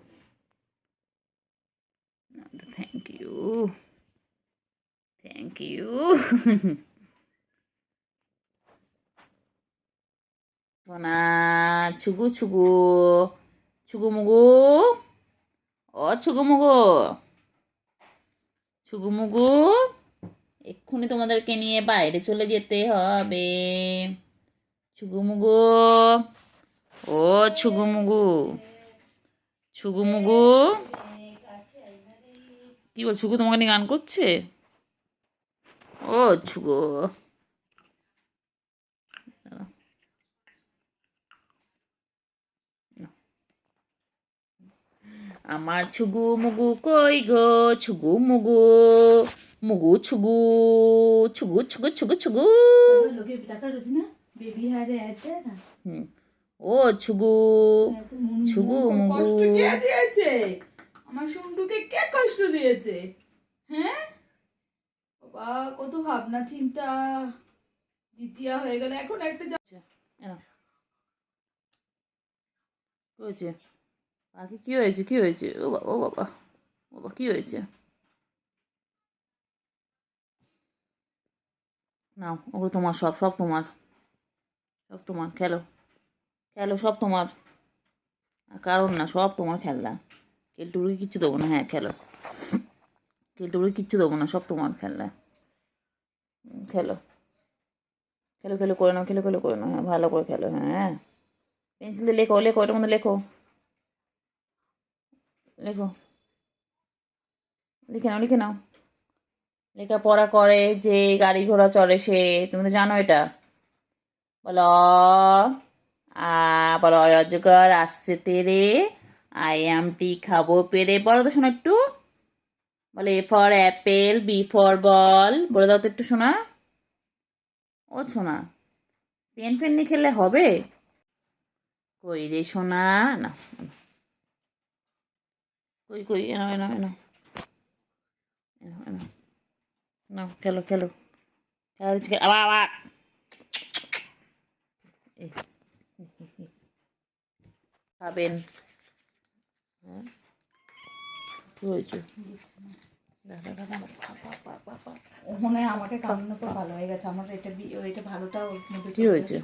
Speaker 2: thank you, thank you. সোনা ছুগু ছুগু, ছুগু মুগু, ও ছুগু মুগু, ছুগু মুগু, এক্ষুনি তোমাদেরকে নিয়ে বাইরে চলে যেতে হবে। ছুগু মুগু, ও ছুগু মুগু, ছুগু মুগু, কি বল? ছুগু তোমাকে নিয়ে গান করছে? ও ছুগু, আমার ছুগু মুগু কই গো? ছুগু মুগু, মুগু ছুগু, ছুগু ছুগু ছুগু ছুগু।
Speaker 3: লোকে টাকা রোজ না বেবি হারে আছে না।
Speaker 2: ও ছুগু, ছুগু মুগু।
Speaker 3: কষ্ট কে দিয়েছে? আমার শুন্টুকে কে কষ্ট দিয়েছে? হ্যাঁ বাবা, কত ভাবনা চিন্তা, দ্বিতীয় হয়ে গেল, এখন একটা
Speaker 2: কি হয়েছে পাখি? কি হয়েছে? কি হয়েছে? ও বাবা, ও বাবা, বাবা কি হয়েছে? নাও ওগুলো তোমার, সব সব তোমার, সব তোমার, খেলো খেলো, সব তোমার। আর কারণ না, সব তোমার খেলনা। কেলটুকুরি কিচ্ছু দেবো না, হ্যাঁ খেলো। কেলটুকুরি কিচ্ছু দেবো না, সব তোমার খেলনা। খেলো খেলো, খেলো করে নাও, খেলো খেলো করে নাও, হ্যাঁ ভালো করে খেলো। হ্যাঁ পেন্সিল দিয়ে লেখো, লেখো এটার মধ্যে লেখো, লেখো, লিখে নাও, লিখে নাও। লেখাপড়া করে যে গাড়ি ঘোড়া চড়ে সে, তুমি তো জানো এটা। বলো বলো, অজগর আসছে তেরে, IMT খাবো পেরে। বলো তো শোনা একটু, বলে A for Apple, B for ball. বলে দাও তো একটু শোনা। ও শোনা, পেন ফেন নিয়ে খেললে হবে? কই রে শোনা, না কই কই, এনো এনো এনো এনো এনো, না খেলো খেলো, খেলা দিচ্ছি, আবার আবার এই, খাবেন? হ্যাঁ কি হয়েছে?
Speaker 3: মনে হয় আমাকে কামড়ানোর পর ভালো হয়ে গেছে। আমার এটা এটা ভালোটা ওর মধ্যে
Speaker 2: কি হয়েছে?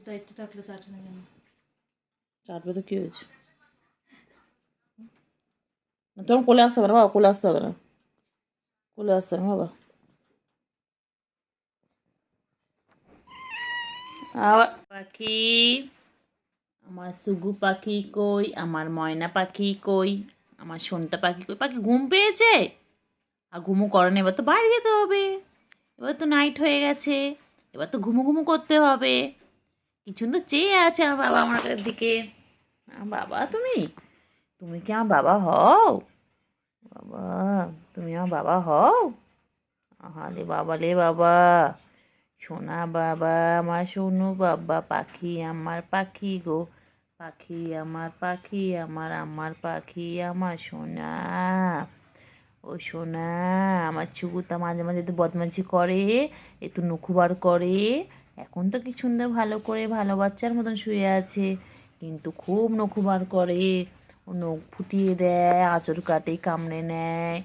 Speaker 3: দায়িত্ব থাকলে চাটে না কেন?
Speaker 1: চাটবে তো কি হয়েছে? তোমার কোলে আসতে হবে না বাবা, কোলে আসতে হবে না, কোলে আসতে হবে না বাবা। আবার পাখি, আমার সুগু পাখি কই, আমার ময়না পাখি কই, আমার সোনতা পাখি কই। পাখি ঘুম পেয়েছে? আর ঘুমু করে না, এবার তো বাইরে যেতে হবে, এবার তো নাইট হয়ে গেছে, এবার তো ঘুমু ঘুমু করতে হবে। কিছু তো চেয়ে আছে আমার বাবা আমার দিকে। বাবা তুমি, তুমি কি আমার বাবা হও? বাবা, তুমি আমার বাবা হও? আহারে বাবা রে বাবা, সোনা বাবা, আমার সোনু বাবা, পাখি আমার পাখি গো, পাখি আমার পাখি, আমার পাখি, আমার সোনা, ও সোনা। আমার চুকুতা মাঝে মাঝে তো বদমাইশি করে, একটু নখু বার করে। এখন তো কি সুন্দর ভালো করে ভালো বাচ্চার মতন শুয়ে আছে, কিন্তু খুব নখু বার করে, ও নখ ফুটিয়ে দেয়, আঁচড় কাটে, কামড়ে নেয়,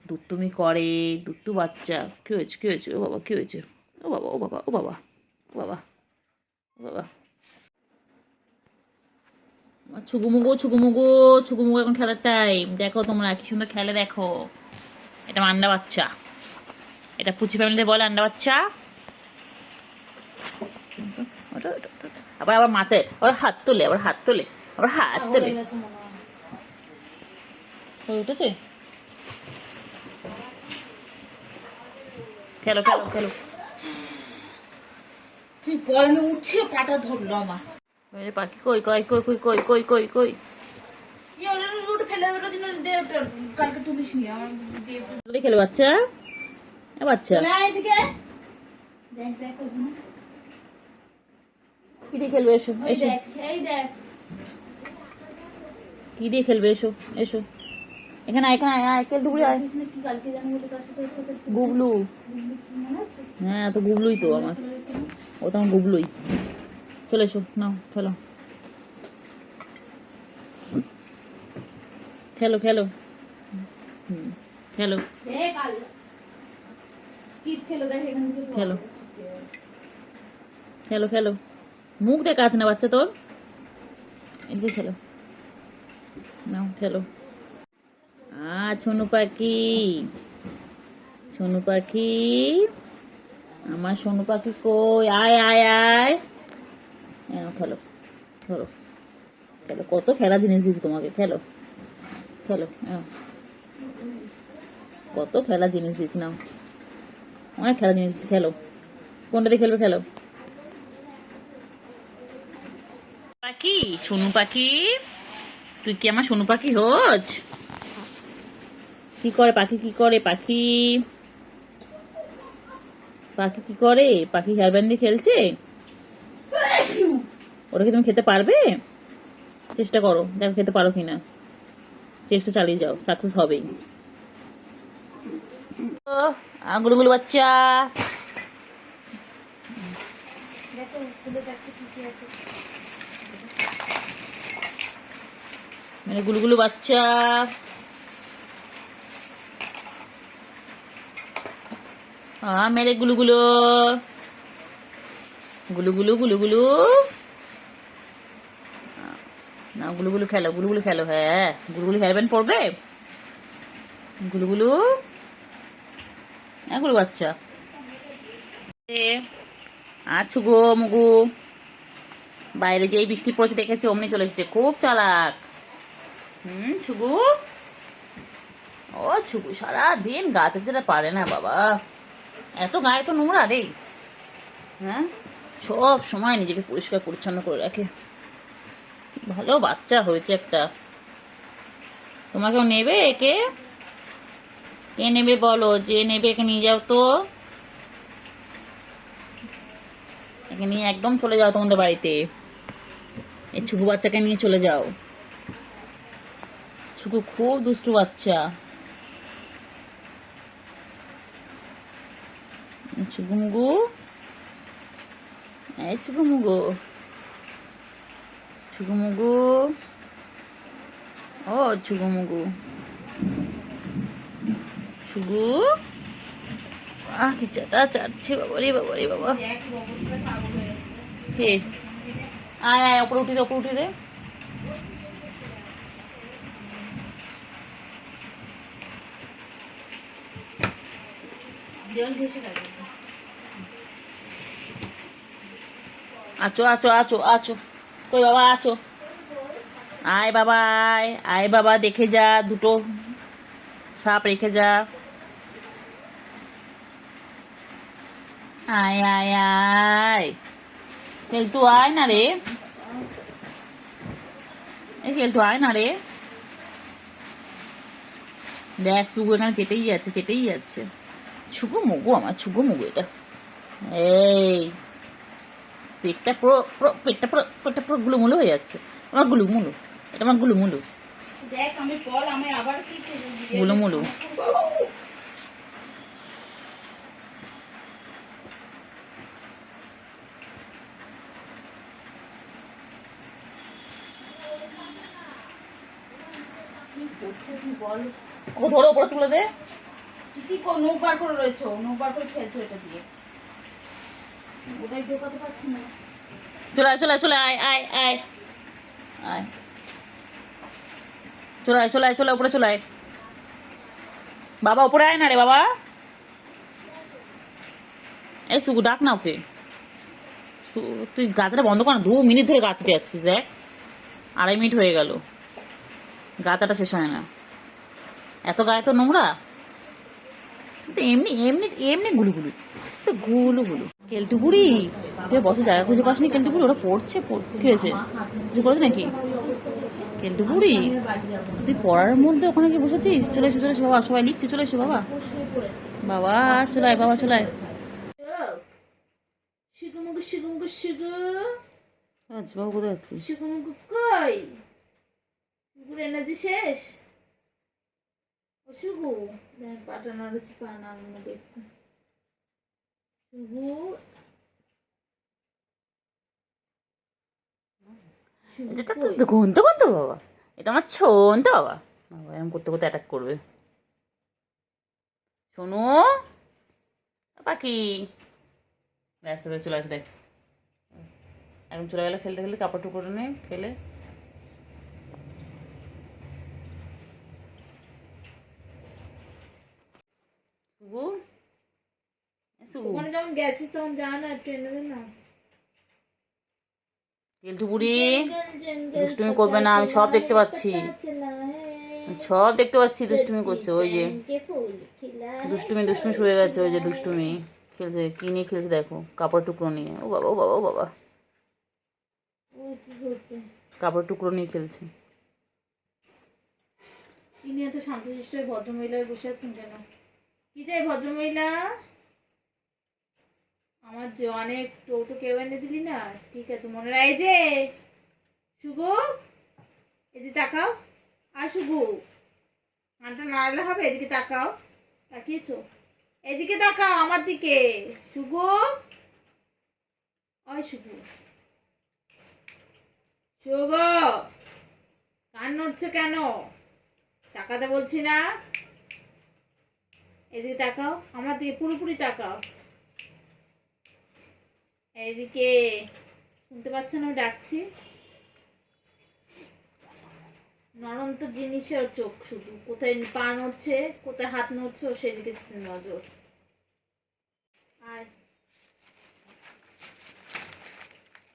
Speaker 1: দুত্তুমি করে। দুত্তু বাচ্চা। কী হয়েছে, কী হয়েছে? ও বাবা, কী হয়েছে? ও বাবা, ও বাবা, ও বাবা, ও বাবা, ও বাবা। ছুকুমুগু ছুকুমুগু ছুকুমুগু, এখন খেলার টাইম। দেখো তোমরা কি সুন্দর খেলে, দেখো। এটা আমার আন্ডা বাচ্চা, এটা পুচি ফ্যামিলিতে বলে আন্ডা বাচ্চা। আবার আবার মাথায় আবার হাত তোলে, আবার হাত তোলে, আবার হাত তোলে। হয়ে উঠেছে? খেলো খেলো খেলো।
Speaker 3: তুই বল, আমি উঠছে পাটা ধরলো আমার।
Speaker 1: পাখি কই কই কই কই কই কই কই কই?
Speaker 3: ওটা ফেলে দেওয়ার জন্য কালকে তুলিস নি আমার।
Speaker 1: খেলো বাচ্চা, বাচ্চা
Speaker 3: এদিকে দেখ দেখ ওখানে।
Speaker 1: কি দিয়ে খেলবে? এসো
Speaker 3: এই
Speaker 1: এসো।
Speaker 3: দেখ, এই দেখ।
Speaker 1: কি দিয়ে খেলবে? এসো এসো, এখানে আয়, এখানে আয়, আয় কেল ডুবলি আয়।
Speaker 3: কৃষ্ণ কি কালকে জানো বলে তার সাথে
Speaker 1: গুবলু।
Speaker 3: মনে আছে?
Speaker 1: হ্যাঁ তো গুবলুই তো আমার, ও তো আমার গুবলুই। চলে এসো, নাও খেলো, খেলো খেলো। খেলো
Speaker 3: দেখ আল স্কিপ খেলো, দেখ এখান থেকে
Speaker 1: খেলো খেলো খেলো। মুখ দেখা আছে না বাচ্চা তোর, এদিকে খেলো, নাও খেলো। সোনু পাখি, সোনু পাখি, আমার সোনু পাখি কই? আয় আয় আয়, খেলো, ধরো, খেলো। কত খেলা জিনিস দিয়েছি তোমাকে, খেলো খেলো। কত খেলা জিনিস দিয়েছি, নাও, অনেক খেলা জিনিস দিয়েছি, খেলো। কোনটা দিয়ে খেলবে? খেলো। পাখি, সোনু পাখি, তুই কি আমার সোনু পাখি হোজ? কি করে পাখি, কি করে পাখি? পাখি কি করে? পাখি হেয়ার ব্যান্ড দিয়ে খেলছে। ওটা কি তুমি খেতে পারবে? চেষ্টা করো, দেখো খেতে পারো কিনা, চেষ্টা চালিয়ে যাও, সাকসেস হবেই। গুলুগুলু বাচ্চা,
Speaker 3: দেখো খুলে দেখতে কি কি আছে।
Speaker 1: মানে গুলুগুলু বাচ্চা, মেরে গুলুগুলো, গুলুগুলু গুলুগুলু, না গুলুগুলু খেলো, গুলুগুলু খেলো। হ্যাঁ গুলুগুলু হেয়ার ব্যান্ড পড়বে, গুলুগুলু। হ্যাঁ গুলু বাচ্চা। আচ্ছা গো মুগু, বাইরে যে বৃষ্টি পড়েছে দেখেছে, অমনি চলে এসেছে, খুব চালাক। ছুগু, ও ছুগু সারাদিন গাছ যেটা পারে না বাবা, এত গায়ে তো নোংরা রে। হ্যাঁ সব সময় নিজেকে পরিষ্কার পরিচ্ছন্ন করে রাখে, ভালো বাচ্চা হয়েছে একটা। তোমাকেও নেবে একে? কে নেবে বলো, যে নেবে একে নিয়ে যাও তো, একে নিয়ে একদম চলে যাও তোমাদের বাড়িতে, এই ছুকু বাচ্চাকে নিয়ে চলে যাও। ছুকু খুব দুষ্টু বাচ্চা। ছুকুমুগু, এই ছুকুমুগু, ছুকুমুগু, ও ছুকুমুগু, ছুগু, কি চাটা চাটছে বাবা রে বাবা রে বাবা।
Speaker 3: দেখ অবস্থা পাগল হয়ে গেছে।
Speaker 1: কে? আয় আয়, ওপরে উঠি রে, ওপরে উঠি রে,
Speaker 3: জল ভেসে গেছে।
Speaker 1: আচো আচো আচো আচো, কই বাবা আচো, আয় বাবা আয়, আয় বাবা দেখে যা, দুটো সাপ রেখে যা, আয় আয় আয়, কেলটু আয় না রে, এই কেলটু আয় না রে, দেখ শুগু এখানে চেটেই যাচ্ছে, চেটেই যাচ্ছে, ছুগু মুগু আমার, ছুগু মুগু এটা, এই পেটটা পুরো পুরো পেটটা পুরো গুলুমুলু হয়ে যাচ্ছে, আমার গুলুমুলু, এটা আমার গুলুমুলু,
Speaker 3: দেখ আমি বল, আমি আবার কি করবো?
Speaker 1: গুলুমুলু।
Speaker 3: কি করছে তুই বল?
Speaker 1: ও ধরো উপরে তুলে দে,
Speaker 3: তুই কি নৌক বার করে রয়েছো, নৌক বার করে খেলছো এটা দিয়ে, ওটাই ঢোকাতে পারছি না।
Speaker 1: চলে আয় চলে আয় চলে আয় আয় আয় আয়, চলে আয় চলে আয়, চলে উপরে চলে আয়, বাবা উপরে আয় না রে বাবা, এই সুগু ডাক না ওকে, তুই গাছটা বন্ধ কর না, 2 মিনিট ধরে গাছটা যাচ্ছিস, দেখ 2.5 মিনিট হয়ে গেল, গাছাটা শেষ হয় না, এত গায়ে তো নোংরা, তো এমনি এমনি এমনি গুলুগুলু, তো গুলুগুলু, কেলটু বুড়ি তুই বসে জায়গা খুঁজে পাসনি, কেলটু বুড়ি ওরা পড়ছে পড়ছে, কি হয়েছে, কিছু করেছে নাকি, কেলটু বুড়ি তুই পড়ার মধ্যে ওখানে কি বসেছিস, চলে এসো চলে এসো বাবা, সবাই লিখছে, চলে এসো বাবা, বাবা চলে আয় বাবা চলে আয়,
Speaker 3: শিগুমুগু শিগুমুগু শিগু,
Speaker 1: আচ্ছা বাবু কোথায় যাচ্ছিস,
Speaker 3: শিগুমুগু কই? গুড় এনার্জি শেষ। ও শুগু, দেখ পাটা নাড়াচ্ছি, পা নাড়ানো দেখছি। শুগু,
Speaker 1: এটা তো ঘুমতে ঘুমতে বাবা, এটা আমার ছোন তো বাবা, বাবা এরকম করতে করতে অ্যাটাক করবে, শোনো পাখি, ব্যস্ত হয়ে চলে আসে, দেখ এখন চলে গেলে খেলতে খেলতে, কাপড় টুকরো নেই ফেলে, শুভু শুভু,
Speaker 3: ওখানে যখন গেছিস তখন জানা না, একটু এনে দে না।
Speaker 1: কেলটু বুড়ি দুষ্টুমি করবে না, আমি সব দেখতে পাচ্ছি, সব দেখতে পাচ্ছি, দুষ্টুমি করছে, ওই যে দুষ্টুমি দুষ্টুমি শুয়ে গেছে, ওই যে দুষ্টুমি খেলছে, কি নিয়ে খেলছে দেখো, কাপড় টুকরো নিয়ে, ও বাবা ও বাবা ও বাবা, কাপড় টুকরো নিয়ে খেলছে,
Speaker 3: ইনি এত শান্তশিষ্ট হয়ে ভদ্রমহিলায় বসে আছেন কেন? কি চাই ভদ্রমহিলা? আমার অনেক টোটো কেউ এনে দিলি না, ঠিক আছে মনে রাখ। এই যে শুগু, এদিকে তাকাও, আর শুগু কানটা নাড়ালে হবে, এদিকে তাকাও, তাকিয়েছো, এদিকে তাকাও আমার দিকে, শুগু, ওই শুগু, শুগু কান নড়ছে কেন? তাকাতে বলছি না, এদিকে তাকাও, আমার দিকে পুরোপুরি তাকাও, এইদিকে, শুনতে পাচ্ছ না আমি ডাকছি? নরন্ত জিনিসে ওর চোখ, শুধু কোথায় পা নড়ছে, কোথায় হাত নড়ছে, ও সেদিকে নজর। আর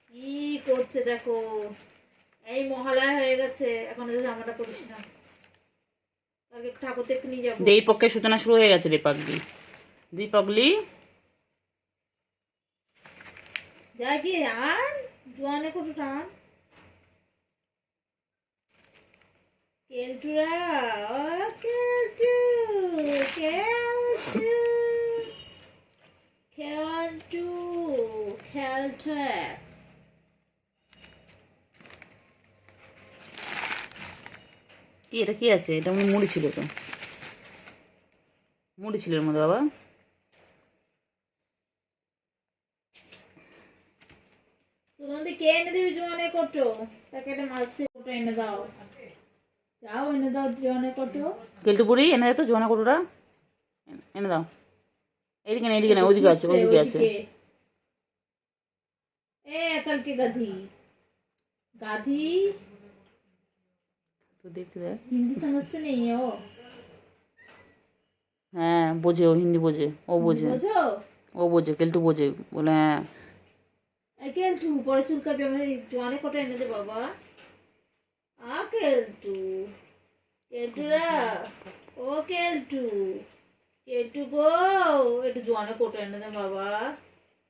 Speaker 3: কি করছে দেখো, এই মহালয়া হয়ে গেছে, এখন জামাটা করিস না, কালকে ঠাকুর দেখতে নিয়ে যাবো।
Speaker 1: দেই পক্ষের সূচনা শুরু হয়ে গেছে রে পাগলি, দুই পাগলি,
Speaker 3: যা কি আর জোয়ানে কত টান, কেলটুরা, ও কেলটু, কেলটু, কেলটু, খেলটু,
Speaker 1: কি এটা কি আছে, এটা মনে মুড়ি ছিল, তো মুড়ি ছিল এর মধ্যে বাবা,
Speaker 3: তোমাদের কে এনে দিবি জোয়ানে কটো? তাকে একটা মাসে কটো এনে দাও, যাও এনে দাও জোয়ানে কটো।
Speaker 1: কেলটু বুড়ি এনে দে তো জোনা কটুরা, এনে দাও, এইদিকে না এইদিকে না, ওইদিকে আছে ওইদিকে আছে,
Speaker 3: এ কালকে গাধি, গাধি
Speaker 1: তো দেখতে দেখ,
Speaker 3: हिंदी समझते नहीं है वो।
Speaker 1: হ্যাঁ বোঝে, ও হিন্দি বোঝে, ও বোঝে,
Speaker 3: বোঝো?
Speaker 1: ও বোঝে, কেলটু বোঝে, বলে হ্যাঁ।
Speaker 3: কেলটু পরে চুলকাবি, আমার জোয়ানে কটা এনে দে বাবা। কেলটু, কেলটুরা, ও কেলটু, কেলটু গো, একটু জোয়ানে কোটা এনে দে বাবা।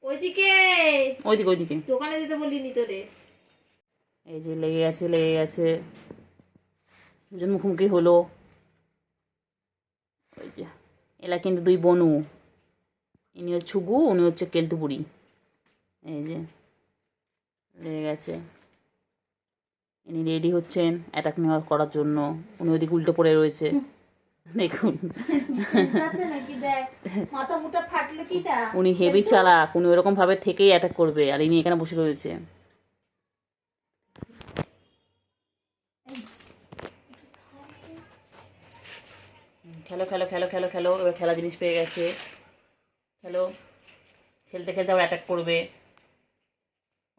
Speaker 3: ওইদিকে
Speaker 1: ওইদিকে ওইদিকে।
Speaker 3: দোকানে দিতে বলিনি তোরে।
Speaker 1: এই যে লেগে গেছে, লেগে গেছে, দুজন মুখোমুখি হলো। ওই যে এলা কিন্তু দুই বনু, ইনি হচ্ছে ছুগু, উনি হচ্ছে কেলটু বুড়ি। এই যে লেগে গেছে, ইনি রেডি হচ্ছেন অ্যাটাক নেওয়া করার জন্য, উনি ওইদিকে উল্টো পড়ে রয়েছে, দেখুন।
Speaker 3: আছে নাকি দেখ, মাথা মুটা ফাটলো কিটা।
Speaker 1: উনি হেভি চালাক, উনি ওরকম ভাবে থেকেই অ্যাটাক করবে, আর ইনি এখানে বসে রয়েছে। খেলো খেলো খেলো খেলো খেলো, এবার খেলা জিনিস পেয়ে গেছে, খেলো। খেলতে খেলতে আবার অ্যাটাক করবে।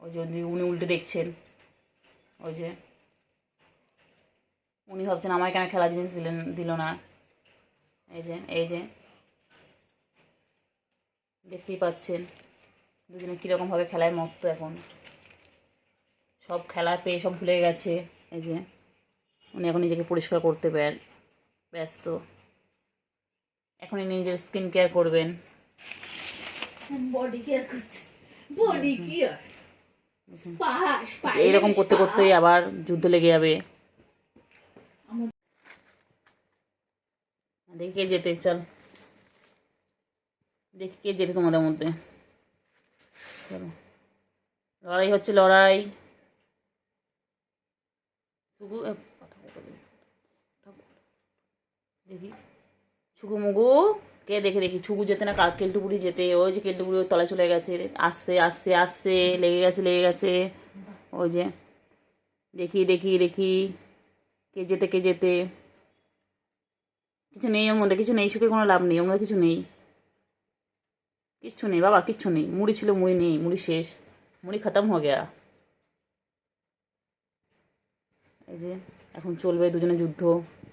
Speaker 1: ওই যে উনি উল্টে দেখছেন, ওই যে উনি ভাবছেন আমায় কেন খেলা জিনিস দিল না। এই যে এই যে দেখতেই পাচ্ছেন দুজনে কীরকমভাবে খেলায় মত্ত এখন, সব খেলা পেয়ে সব ভুলে গেছে। এই যে উনি এখন নিজেকে পরিষ্কার করতে ব্যস্ত, এখন ইনি নিজের স্কিন কেয়ার করবেন।
Speaker 3: বডি কেয়ার করছে, বডি কেয়ার।
Speaker 1: এইরকম করতে করতেই আবার যুদ্ধ লেগে যাবে। দেখি কে যেতে, চল দেখি কে যেতে তোমাদের মধ্যে। চলো, লড়াই হচ্ছে, লড়াই। দেখি ছুকু মুগু কে, দেখে দেখি ছুকু যেতে না কেলটু বুড়ি যেতে। ওই যে কেলটু বুড়ি ওর তলায় চলে গেছে, আস্তে আস্তে আস্তে, লেগে গেছে লেগে গেছে। ওই যে দেখি দেখি দেখি কে যেতে কে যেতে। কিছু নেই ওর মধ্যে, কিছু নেই, সুখে কোনো লাভ নেই ওর মধ্যে, কিছু নেই, কিচ্ছু নেই বাবা, কিচ্ছু নেই। মুড়ি ছিল, মুড়ি নেই, মুড়ি শেষ, মুড়ি খতম হয়ে গেয়া। এই যে এখন চলবে দুজনে যুদ্ধ,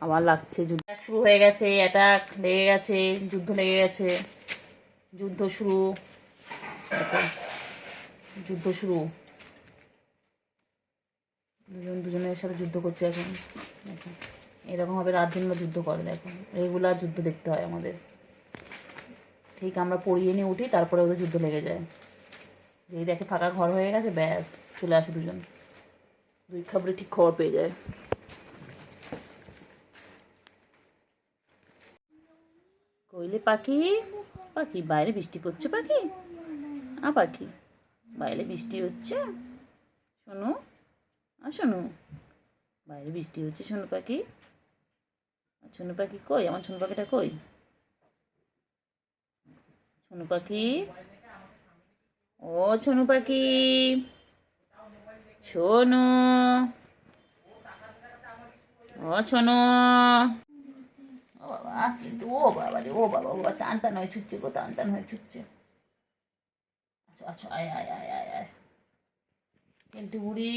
Speaker 1: আবার লাগছে, যুদ্ধ শুরু হয়ে গেছে, অ্যাটাক লেগে গেছে, যুদ্ধ লেগে গেছে, যুদ্ধ শুরু, যুদ্ধ শুরু, দুজনের সাথে যুদ্ধ করছে এখন। দেখো এরকমভাবে রাত দিন যুদ্ধ করে, দেখো রেগুলার যুদ্ধ দেখতে হয় আমাদের। ঠিক আমরা পড়িয়ে নিয়ে উঠি, তারপরে ওদের যুদ্ধ লেগে যায়। যেই দেখে ফাঁকা ঘর হয়ে গেছে, ব্যাস চলে আসে দুজন, দুই খাবারে ঠিক খবর পেয়ে যায়। কইলে পাখি, পাখি বাইরে বৃষ্টি পড়ছে, পাখি পাখি বাইরে বৃষ্টি হচ্ছে, শোনো শোনো, বাইরে বৃষ্টি হচ্ছে, শোনো পাখি। শোনো পাখি কই, আমার শোনো পাখিটা কই, শোনো পাখি, ও শোনো পাখি, শোনো, ও শোনো। ও বাবা, কিন্তু ও বাবা রে, ও বাবা, ও বাবা, টান টান হয়ে ছুটছে গো, টান টান হয়ে ছুটছে। আচ্ছা আচ্ছা, আয় আয় আয় আয় আয়, কেলটু বুড়ি,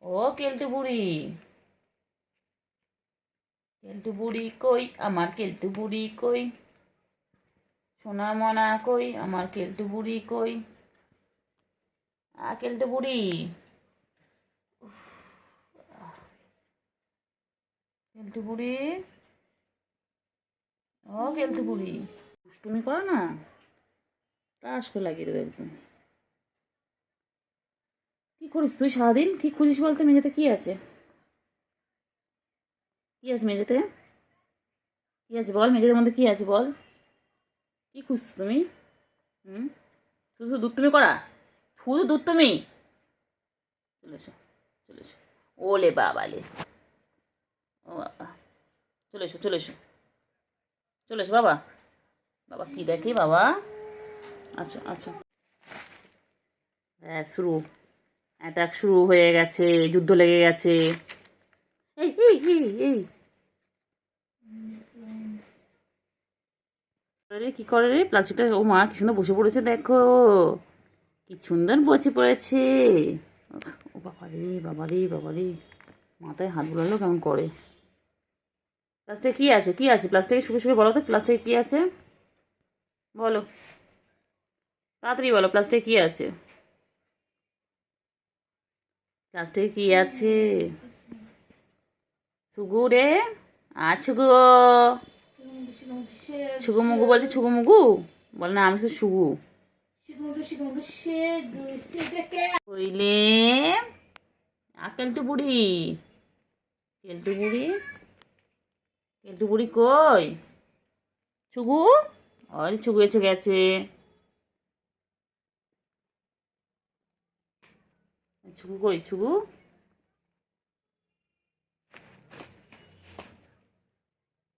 Speaker 1: ও কেলটু বুড়ি, কেলটু বুড়ি কই, আমার কেলটু বুড়ি কই, সোনা মনা কই, আমার কেলটু বুড়ি কই, কেলটু বুড়ি, কেলটু বুড়ি, ও কেলটু বুড়ি, দুষ্টুমি করো না, টাস করে লাগিয়ে দেবে একদম। কি করিস তুই সারাদিন, কি খুঁজিস বলতে? মেঝেতে কি আছে, কি আছে মেঝেতে, কি আছে বল, মেঝেদের মধ্যে কি আছে বল, কি খুঁজছো তুমি? শুধু শুধু দুধ তুমি করা, শুধু দুধ তুমি। চলে এসো, চলে এসো, ওলে বাবালে, ও বাবা, চলে এসো চলে এসো, চলে এসো বাবা, বাবা কি দেখি বাবা, আচ্ছা আচ্ছা, হ্যাঁ শুরু, অ্যাটাক শুরু হয়ে গেছে, যুদ্ধ লেগে গেছে। এই এই এই এই রে, কি করে রে প্লাস্টিকটা, ও মা কি সুন্দর বসে পড়েছে, দেখো কি সুন্দর বসে পড়েছে। ও বাবা রে বাবা রে বাবা রে, মাথায় হাত বুলালো কেমন করে। প্লাস্টিকে কি আছে, কি আছে প্লাস্টিকে? শুকে শুকে বলো তো, প্লাস্টিকে কি আছে বলো, তাড়াতাড়ি বলো, প্লাস্টিকে কি আছে? প্লাস্টিকে কি আছে? ছুগু রে, ছুগু, ছুগু মুগু বলছে, ছুগু মুগু বল না, আমি তো ছুগু কইলে কেলটু বুড়ি, কেলটু বুড়ি, কেলটু বুড়ি কই? ছুগু, ওই ছুগু এসে গেছে। ছুগু কই, ছুগু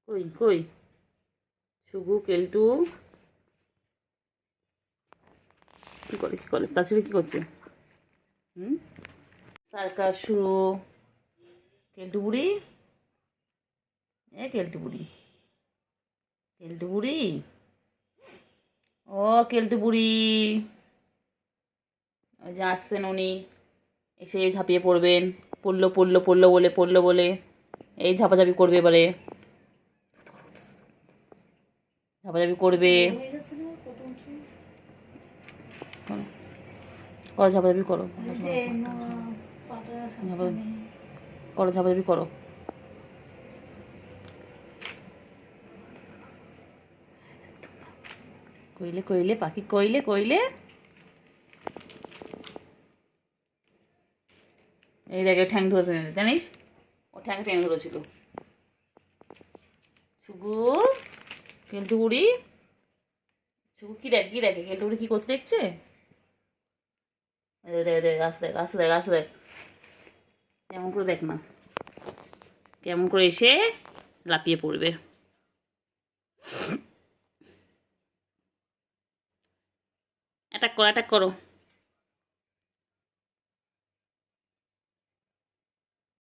Speaker 1: কই কই? ছুগু, কেলটু কি করে, কি করে প্লাস্টিকে কি করছে? সার্কাস শুরু। কেলটু বুড়ি, কেলটু বুড়ি, কেলটু বুড়ি, ও কেলটু বুড়ি, ওই যে আসছেন উনি, এসে ঝাঁপিয়ে পড়বেন। পড়লো পড়লো পড়লো বলে, পড়লো বলে এই ঝাপাঝাপি করবে এবারে, ঝাপাঝাপি করবে। করো ঝাপাঝাপি করো, করো ঝাপাঝাপি করো। কইলে কইলে পাখি, কইলে কইলে, এই দেখে ঠ্যাং ধরেছে জানিস, ও ঠ্যাং ধরেছিল। ছুগু, কেলটু বুড়ি, ছুগু কি দেখে, কি দেখে কেলটু বুড়ি কি করছে দেখছে? আসতে দেখ, আসতে দেখ, আসতে দেখ, কেমন করে দেখ না, কেমন করে এসে লাপিয়ে পড়বে। অ্যাটাক করো, অ্যাটাক করো।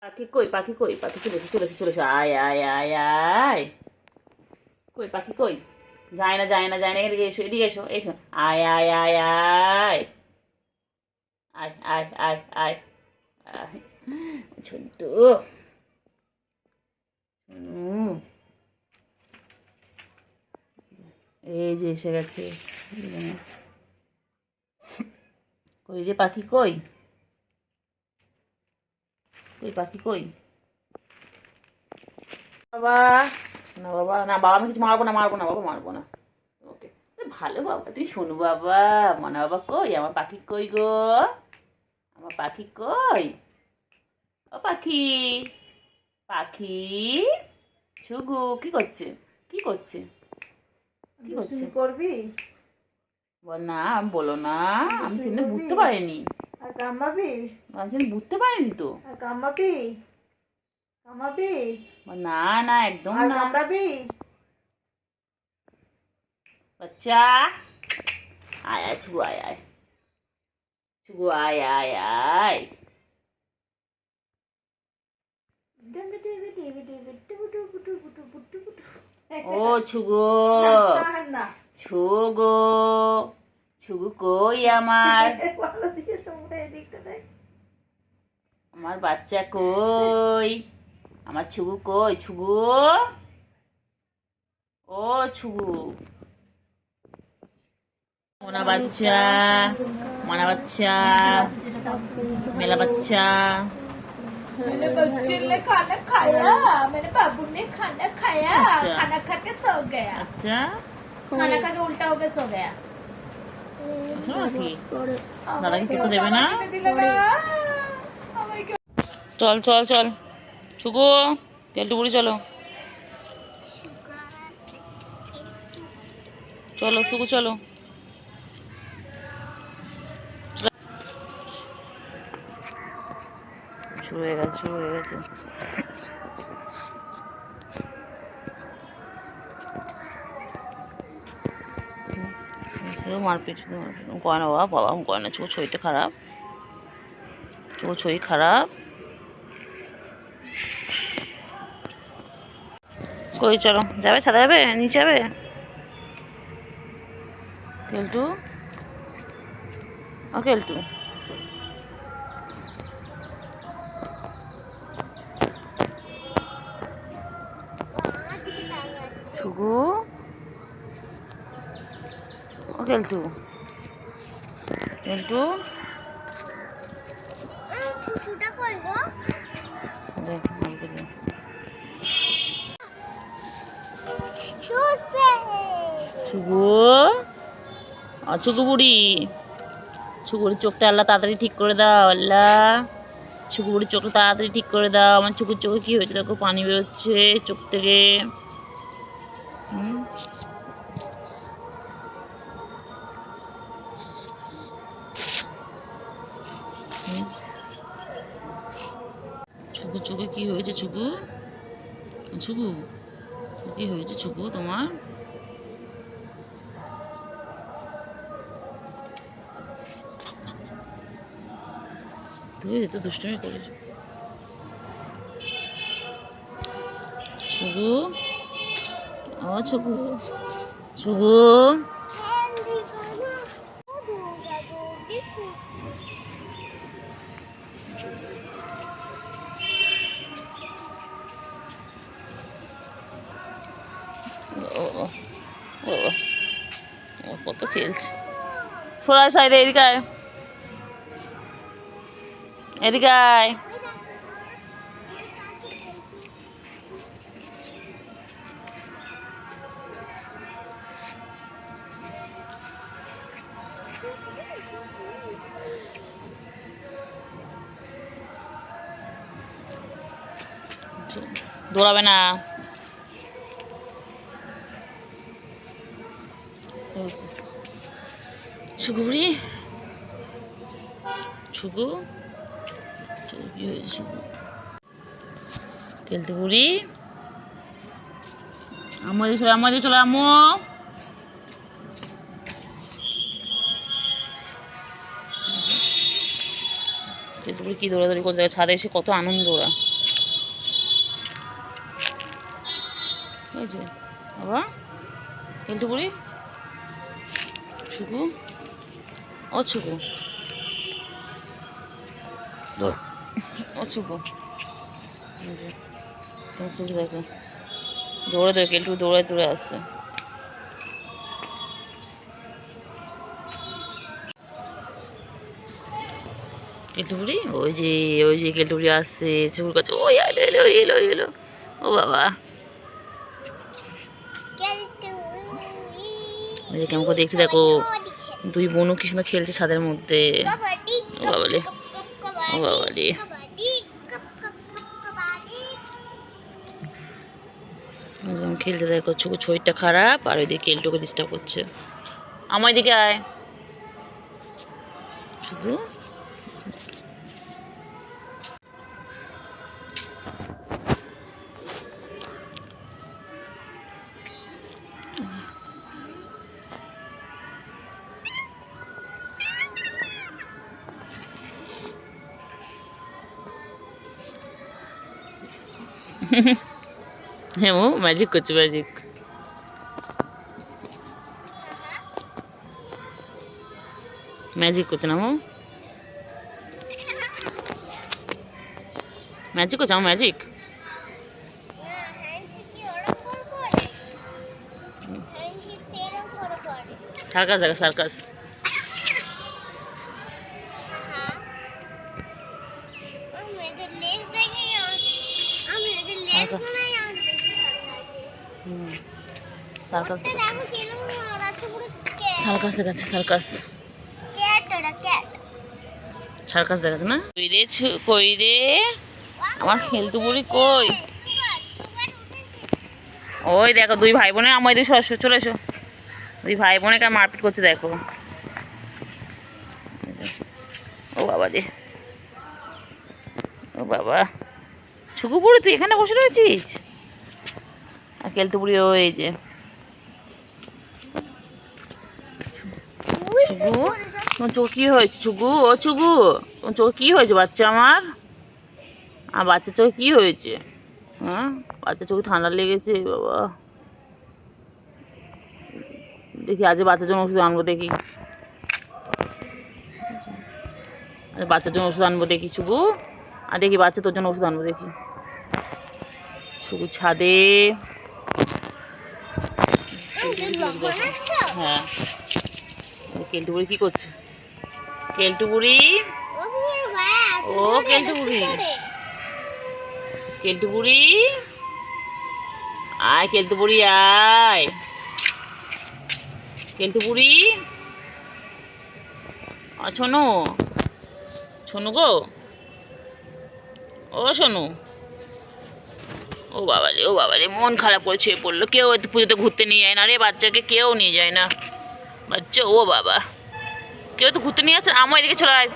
Speaker 1: পাখি কই, পাখি কই, পাখি চলেছে চলেছে চলেছে, আয় আয় আয় আয়, কই পাখি কই? যায় না যায় না যায় না, এদিকে এসো, এদিকে এসো, এসো, আয় আয় আয় আয়, আয় আয় আয় আয় আয়, ছোট্ট এই যে এসে গেছে। কই রে পাখি কই, কই পাখি কই? বাবা, না বাবা, না বাবা, আমি কিছু মারবো না, মারবো না বাবা, মারবো না। ওকে, ভালো বাবা, তুই শোনো বাবা, মনে বাবা কই, আমার পাখি কই গো, আমার পাখি কই? ও পাখি, পাখি, ছুগু কি করছে, কি করছে, কি করছে?
Speaker 3: করবি
Speaker 1: বল না, আমি বলো না, আমি সেদিন বুঝতে পারিনি,
Speaker 3: আর কামাবি,
Speaker 1: আমি সেদিন বুঝতে পারিনি তো।
Speaker 3: আর কামাবি, কামাবি,
Speaker 1: বল না না, একদম
Speaker 3: আর
Speaker 1: না।
Speaker 3: কামড়াবি।
Speaker 1: বাচ্চা, আয় আয় ছুগু, আয় আয় ছুগু, আয় আয় আয়, ও ছুগু,
Speaker 3: না
Speaker 1: ছুগু, ছুগু কই আমার,
Speaker 3: ভালো দিয়ে চোখটা এদিকটা দেখ।
Speaker 1: আমার বাচ্চা কই, আমার ছুগু কই, ছুগু, ও ছুগু, মোনা বাচ্চা, মোনা বাচ্চা, মেলা বাচ্চা,
Speaker 3: मेरे बच्चे ने खाना खाया, मेरे बाबू ने खाना खाया,
Speaker 1: अच्छा।
Speaker 3: खाना खा के सो गया,
Speaker 1: আচ্ছা
Speaker 3: खाना खा के उल्टा हो के सो गया।
Speaker 1: নাকি দাদা কি খেতে দেবে না?
Speaker 3: दिला ना, আমাকে
Speaker 1: চল চল চল ছুগু, কেলটু বুড়ি চলো, চলো ছুগু চলো। শুরু হয়ে গেছে, শুরু হয়ে গেছে। শুধু মারপিট, শুধু মারপিট, কয় না বাবা, বাবা কয় না, চোখ শরীরটা খারাপ, চোখ শরীর খারাপ। কই চলো, যাবে ছাদে যাবে, নিচে যাবে? কেলটু, ও কেলটু, শুগু ও কেলটু কেলটু দেখ আমাকে দে। শুগু অচুকু বুড়ি ছুকুরির চোখটা আল্লাহ তাড়াতাড়ি ঠিক করে দাও আল্লাহ। ছুকুরির চোখটা তাড়াতাড়ি ঠিক করে দাও। আমার ছুকুর চোখে কি হয়েছে দেখো, পানি বেরোচ্ছে চোখ থেকে। ছুকু চোখে কি হয়েছে ছুকু? ছুকু কি হয়েছে ছুকু তোমার? তুই এত দুষ্টুমি করিস ছুকু। ও ছুকু ছুকু ও ও ও ও কত খেলছে। সরাই সাইডে এদিকে আয়, এদিকে আয়। দৌড়াবে না। ছুকু বুড়ি ছুকু কি হয়েছে ছুকু? খেলতে বুড়ি আমাদের চলে আম্মু। খেলতে বুড়ি কি দৌড়াদৌড়ি করতে ছাদে এসে কত আনন্দ ওরা। হয়েছে বাবা খেলতে বুড়ি ছুকু ও ছুকু ও ছুকু দেখো দৌড়ে দৌড়ে কেলটু দৌড়ে দৌড়ে আসছে। কেলটুপুরি ওই যে কেলটুপুরি আসছে ছুকুর কাছে। ও এলো এলো এলো এলো ও বাবা ওই যে কেমন করে দেখছি দেখো, দুই বোনও কি সুন্দর খেলছে ছাদের মধ্যে। ও বাবালে ও বাবালে খেলতে দেখো। ছুকুর শরীরটা খারাপ আর ওইদিকে কেলটুকে ডিস্টার্ব করছে। আমার দিকে আয় ছুকু। হ্যাঁ ও ম্যাজিক করছে ম্যাজিক। ম্যাজিক করছে না ও ম্যাজিক করছে আমার ম্যাজিক। সার্কাস দেখা সার্কাস। সার্কাস সার্কাস দেখাচ্ছে সার্কাস সার্কাস দেখাচ্ছে না। কই রে কই রে আমার খেলতু বুড়ি কই? ওই দেখো দুই ভাই বোনে আমার দিকে চলে এসো। দুই ভাই বোনে কেমন মারপিট করছে দেখো। ও বাবা রে ও বাবা ছুকু বুড়ি তুই এখানে বসে রয়েছিস? আর খেলতে বুড়ি ওই যে ছুকু তোমার চোখ কি হয়েছে ছুকু? ও ছুকু তোমার চোখ কি হয়েছে বাচ্চা আমার? আর বাচ্চার চোখে কি হয়েছে? হ্যাঁ বাচ্চার চোখে ঠান্ডা লেগেছে বাবা। দেখি আজ বাচ্চার জন্য ওষুধ আনবো দেখি। বাচ্চার জন্য ওষুধ আনবো দেখি ছুকু। আর দেখি বাচ্চা তোর জন্য ওষুধ আনবো দেখি। ছুকু ছাদে হ্যাঁ, কেলটু বুড়ি কি করছে? কেলটু বুড়ি, ও কেলটু বুড়ি, কেলটু বুড়ি, আয় কেলটু বুড়ি আয়, কেলটু বুড়ি, শোনো, শোনো গো, ও শোনো, ও বাবারে মন খারাপ করে ছুঁয়ে পড়লো। কেউ এত পুজোতে ঘুরতে নিয়ে যায় না রে, বাচ্চাকে কেউ নিয়ে যায় না। বাচ্চা, ও বাবা, কেউ তো ঘুরতে নিয়ে যাচ্ছে। আমার এদিকে চলে আয়,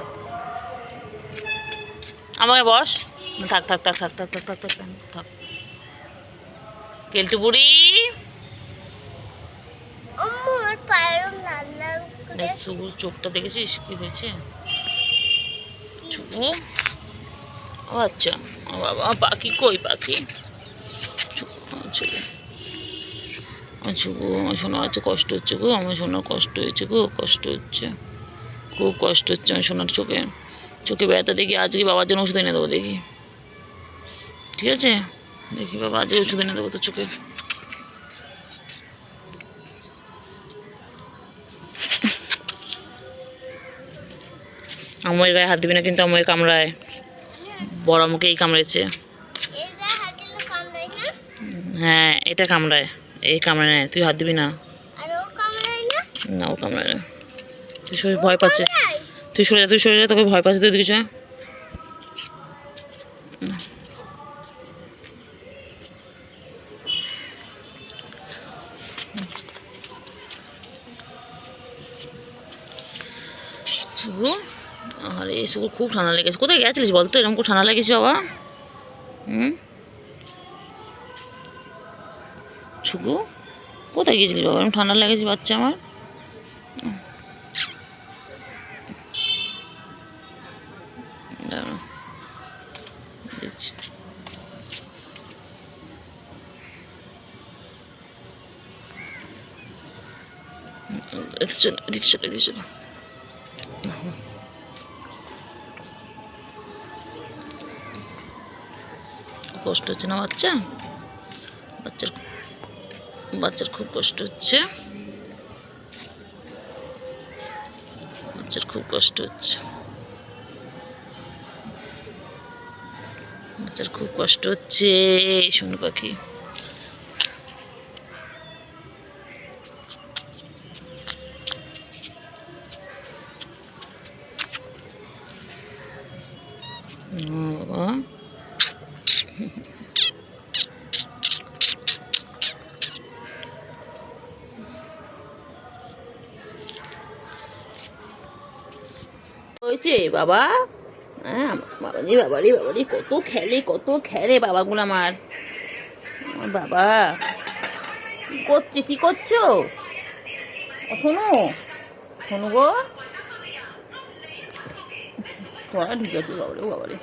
Speaker 1: আমাকে বস। থাক থাক থাক থাক থাক থাক থাক থাক থাক। কেলটু বুড়ি, সবুজ চোখটা দেখেছিস কি হয়েছে? চুপু, ও আচ্ছা, ও বাবা, পাখি কই পাখি? আচ্ছা গো, আমার শোনা আছে কষ্ট হচ্ছে গো, আমার শোনার কষ্ট হয়েছে গো, কষ্ট হচ্ছে, খুব কষ্ট হচ্ছে আমার শোনার। চোখে চোখে ব্যথা দেখি, আজকে বাবার জন্য ওষুধ এনে দেবো দেখি, ঠিক আছে? দেখি বাবা, আজকে ওষুধ এনে দেবো তো চোখে। আমার গায়ে হাত দিবি না কিন্তু, আমার কামড়ায়, বড় আমাকেই কামড়েছে। হ্যাঁ, এটা কামড়ায়, এই কামড়ায় না, তুই হাত দিবি না। না, ও কামড়ায় না। তুই সরে, ভয় পাচ্ছে, তুই সরে যা, তুই সরে যা, তোকে ভয় পাচ্ছে, তুই দিকে যা। শুভু, আরে শুভু খুব ঠান্ডা লেগেছে। কোথায় গেছিলিস বল তো, এরকম খুব ঠান্ডা লেগেছে বাবা? শুভু, কোথায় গিয়েছিলিস বাবা, এরকম ঠান্ডা লেগেছে বাচ্চা আমার? দেখছি, চলো এদিকে, চলো এদিকে চলো। কষ্ট হচ্ছে না বাচ্চা? বাচ্চার খুব কষ্ট হচ্ছে, বাচ্চার খুব কষ্ট হচ্ছে, বাচ্চার খুব কষ্ট হচ্ছে। শোনো পাখি, বাবা, হয়েছে বাবা? হ্যাঁ বাবারি বাবারি বাবারি, কত খেলে বাবাগুলো আমার। বাবা কি করছো? শোনো, শোনো গো, পড়া ঢুকে আছে বাবারে, ও বাবারে।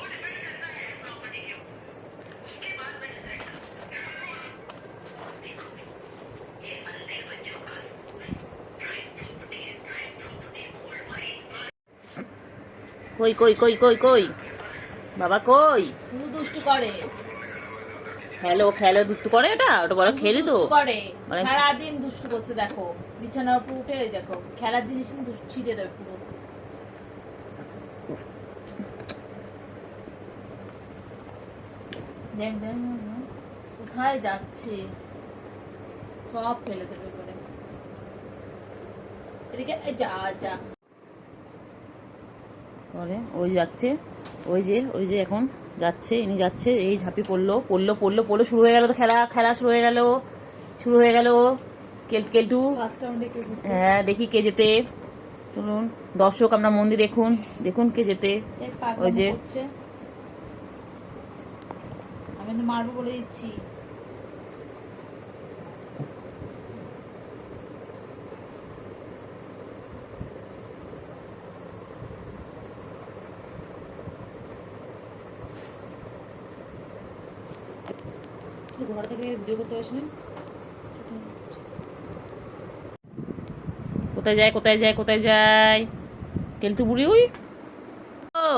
Speaker 1: কই কই কই কই কই বাবা, কই?
Speaker 3: শুধু দুষ্টু করে,
Speaker 1: খেলো খেলো, দুষ্টু করে, এটা ওটা বড় খেলি তো
Speaker 3: করে
Speaker 1: মানে।
Speaker 3: সারাদিন দুষ্টু করছে, দেখো বিছানার উপর উঠে, দেখো খেলার জিনিস ছিঁড়ে দেবে পুরো। দেখ দেখ কোথায় যাচ্ছে, সব ফেলে দেবে বলে। এদিকে যা যা
Speaker 1: করে, ওই যাচ্ছে, ওই যে এখন যাচ্ছে, ইনি যাচ্ছে, এই ঝাঁপি পড়লো, শুরু হয়ে গেল তো, খেলা শুরু হয়ে গেল। কেলটু, হ্যাঁ দেখি কে যেতে। চলুন দর্শক, আমরা মন্দির দেখুন কে যেতে। ওই যে,
Speaker 3: আমি তো মারবো বলে দিচ্ছি।
Speaker 1: ঘর থেকে ভিডিও করতে আসেন। কোথায় যায় কেলটু বুড়ি? ওই ও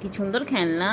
Speaker 1: কি সুন্দর খেলনা।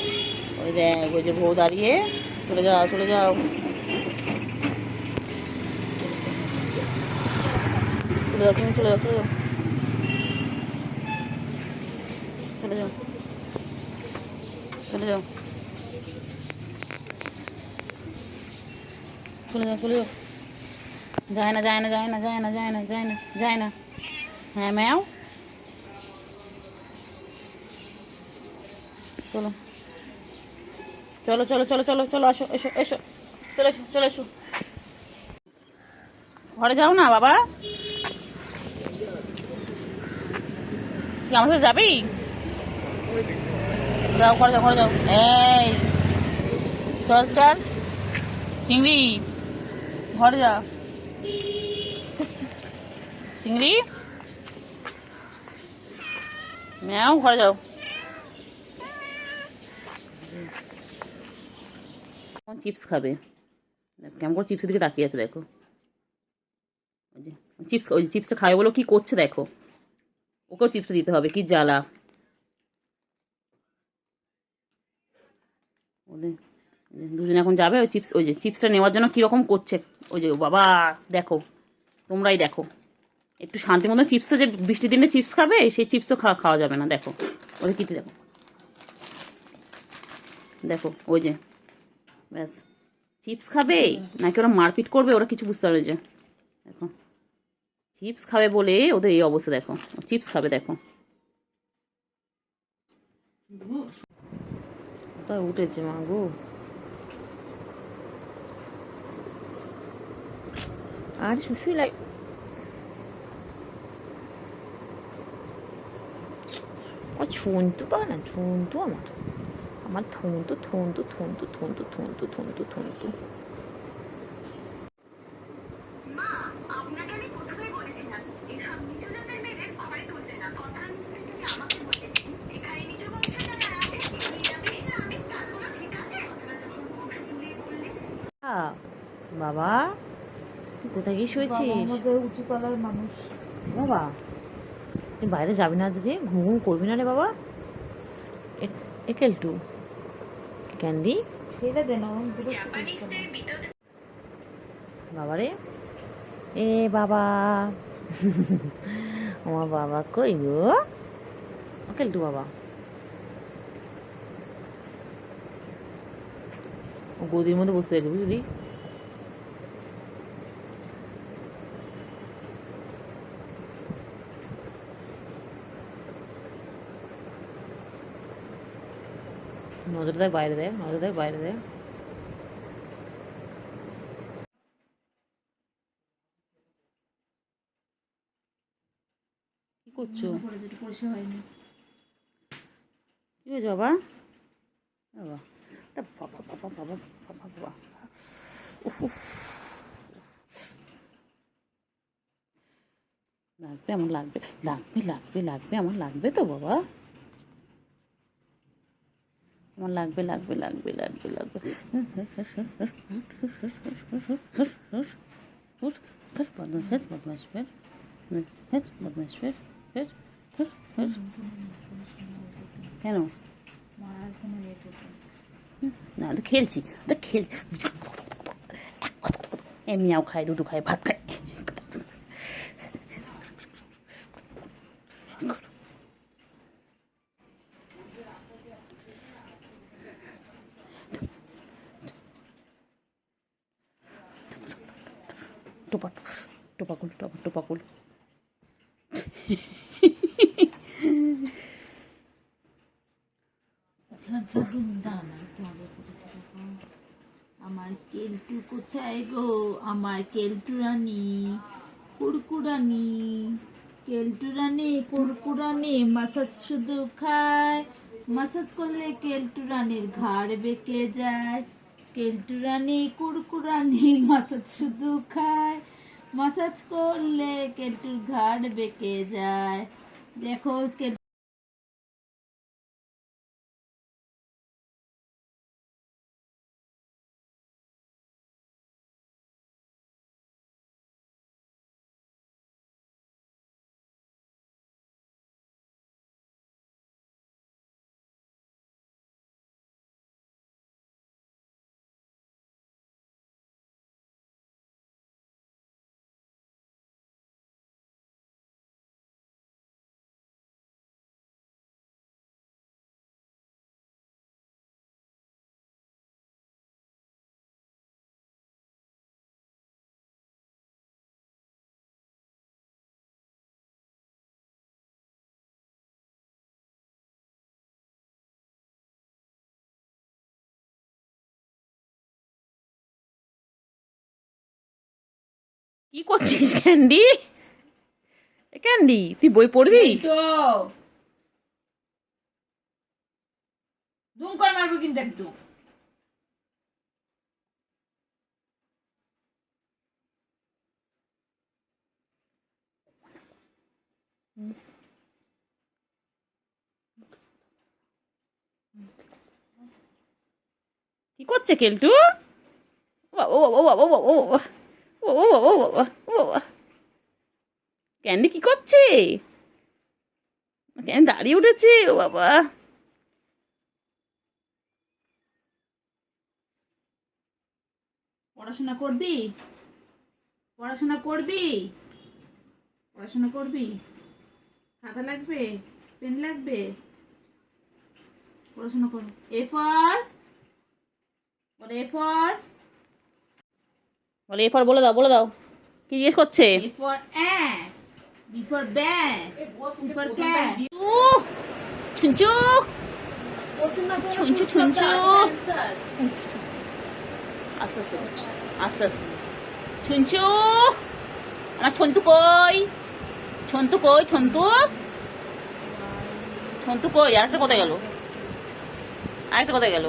Speaker 1: ওই দেখ ওই যে বউ দাঁড়িয়ে, চলে যাও চলে যাও, চলে যাও তুমি, চলে যাও চলে যাও, চলে যাও চলে যাও, চলে যাও চলে যাও, যায় না যায় না যায় না যায় না যায় না যায় না যায় না, হ্যাঁ ম্যাও, চলো চলো চলো চলো চলো চলো, আসো এসো এসো, চলে এসো চলে এসো, ঘরে যাও না বাবা, তুই আমার সাথে যাবি? যাও ঘরে যাও ঘরে যাও, এই চল চল চিংড়ি, ঘরে যা চিংড়ি, ম্যাও ঘরে যাও। চিপস খাবে, কেমন করে চিপসের দিকে তাকিয়ে আছে দেখো, ওই যে চিপস, ওই যে চিপসটা খাবে বলো কি করছে দেখো, ওকেও চিপসটা দিতে হবে, কি জ্বালা ওদের, দুজনে এখন যাবে ওই চিপস, ওই যে চিপসটা নেওয়ার জন্য কীরকম করছে, ওই যে বাবা দেখো, তোমরাই দেখো, একটু শান্তি মতো চিপসটা, যে বৃষ্টির দিনে চিপস খাবে সেই চিপসও খাওয়া যাবে না, দেখো ওদের কী দেখো, দেখো ওই যে ব্যাস, চিপস খাবে নাকি ওরা মারপিট করবে ওরা কিছু বুঝতে পারবে, যে দেখো চিপস খাবে বলে ওদের এই অবস্থা, দেখো চিপস খাবে দেখো, কোথায় উঠেছে মা গো,
Speaker 2: আর শুশুই লাগে, ও ছুনতু পারে না, ছুনতু আমার, আমার থুনতু থুনতু থুনতু থুনতু থুনতু থুনতু থুনতু। বাবা তুই কোথায় গিয়ে শুয়েছিস?
Speaker 3: উঁচু তলার মানুষ।
Speaker 2: বাবা তুই বাইরে যাবি না আজকে, ঘুম ঘুম করবি না রে বাবা, একেলটু ক্যান্ডি
Speaker 3: ছেড়ে দে না,
Speaker 2: বাবা রে, এ বাবা আমার বাবা কই গো, কেলটু বাবা, ও গদির মধ্যে বসে আছে বুঝলি, নজর দেয় বাইরে দেয়, নজর দেয় বাইরে দেয়,
Speaker 1: কি করছো,
Speaker 3: পরিষ্কার হয়নি,
Speaker 1: কি হয়েছে বাবা, বাবা বাবা বাবা বাবা বাবা বাবা, লাগবে আমার, লাগবে লাগবে লাগবে লাগবে আমার, লাগবে তো বাবা, আমার লাগবে লাগবে লাগবে লাগবে লাগবে, বদমাস বদমাস ফের, বদমাস ফের ফের ফের ফের, কেন না তো খেলছি, তো খেলছি, এমনিও খায়, দুধু খায়, ভাত খায়, টোপা টোপাকুল টোপাকুল,
Speaker 3: আমার কেলটু কোথায় গো, আমার কেলটু রানী, কুড়কুড়ানি, কেলটু রানী কুড়কুড়ানি, মাসাজ শুধু খায়, মাসাজ করলে কেলটু রানীর ঘাড় বেঁকে যায়, কেলটু রানী কুড়কুড়ানি, মাসাজ শুধু খায়, মাসাজ করলে কেলটুর ঘাড় বেঁকে যায়, দেখো
Speaker 1: কি করছিস ক্যান্ডি? ক্যান্ডি তুই বই পড়বি?
Speaker 3: তো দুম করে মারবো কিন্তু একটু।
Speaker 1: কি করছে কেলটু? ও বাবা, ও বাবা, ও বাবা, ও বাবা, ও বাবা, ও বাবা, ও বাবা। ক্যান্ডি কি করছে? ক্যান্ডি দাঁড়িয়ে উঠেছে, ও বাবা।
Speaker 3: পড়াশোনা করবি? পড়াশোনা করবি? পড়াশোনা করবি? খাতা লাগবে? পেন লাগবে? পড়াশোনা করো। এ ফর বলে এ ফর
Speaker 1: বলে এরপর বলে দাও, বলে দাও। কি জিজ্ঞেস করছে?
Speaker 3: A for ant, B for bear, C for cat.
Speaker 1: ও ছুঁচু, ছুঁচু, ছুঁচু। আস্তে আস্তে, আস্তে আস্তে। ছুঁচু, আমার ছন্তু কই? ছন্তু কই? ছন্তু, ছন্তু কই? আরেকটা কোথায় গেল? আরেকটা কোথায় গেল?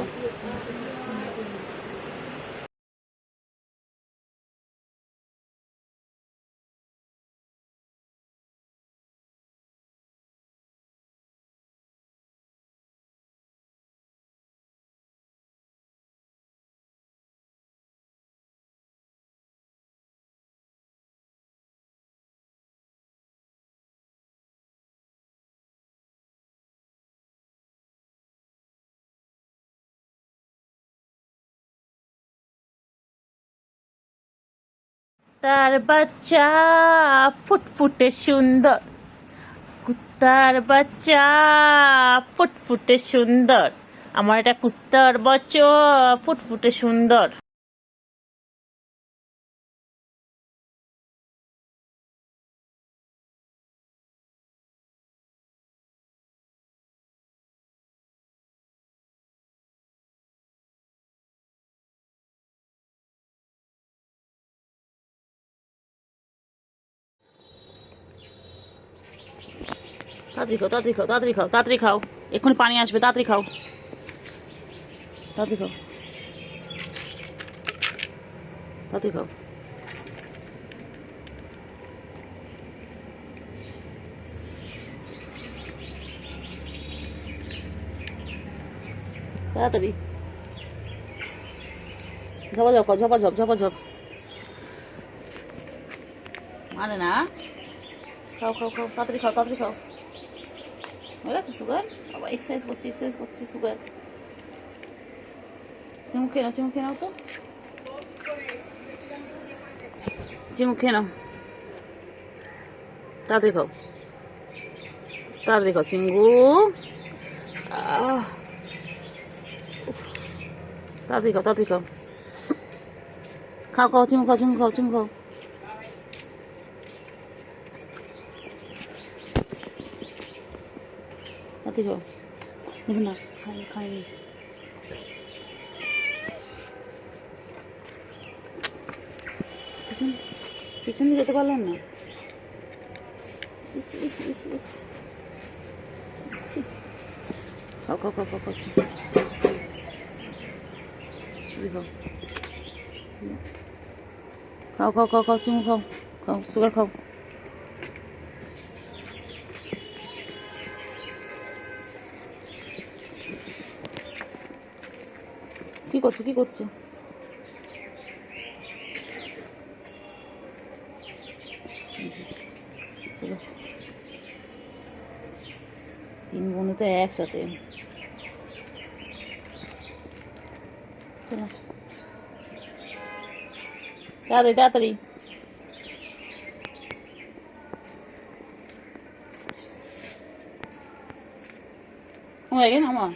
Speaker 1: তার বাচ্চা ফুটফুটে সুন্দর, কুত্তার বাচ্চা ফুটফুটে সুন্দর, আমার এটা কুত্তার বাচ্চা ফুটফুটে সুন্দর। তাড়াতাড়ি খাও, তাড়াতাড়ি খাও, তাড়াতাড়ি খাও, তাড়াতাড়ি খাও, এক্ষুনি পানি আসবে, তাড়াতাড়ি খাও, তাড়াতাড়ি খাও, তাড়াতাড়ি খাও। তাড়াতাড়ি ঝপাঝপ খাও, ঝপাঝপ, ঝপাঝপ। মানে না, খাও খাও খাও, তাড়াতাড়ি খাও, তাড়াতাড়ি খাও। হয়ে গেছে সুগার? বাবা এক্সারসাইজ করছি, এক্সারসাইজ করছি সুগার। চিমুক খেয়ে নাও, চিমুক খেয়ে নাও তো, চিমুক খেয়ে নাও, তাড়াতাড়ি খাও, তাড়াতাড়ি খাও চিঙ্গু। তাড়াতাড়ি খাও, তাড়াতাড়ি খাও, খাও খাও, চিমু খাও, চিমু খাও, চিমু খাও। তাড়াতাড়ি খাও, নেবে না, খাইনি, খাইনি। পিছন, পিছন দিয়ে যেতে পারলাম না। খাও খাও খাও খাও, খাচ্ছি খাও, খাও খাও খাও খাও, চিমু খাও, খাও সুগার খাও। কি করছে, কি করছে? তিন বোনে তো একসাথে। তাড়াতাড়ি তাড়াতাড়ি, আমার দেখেন, আমার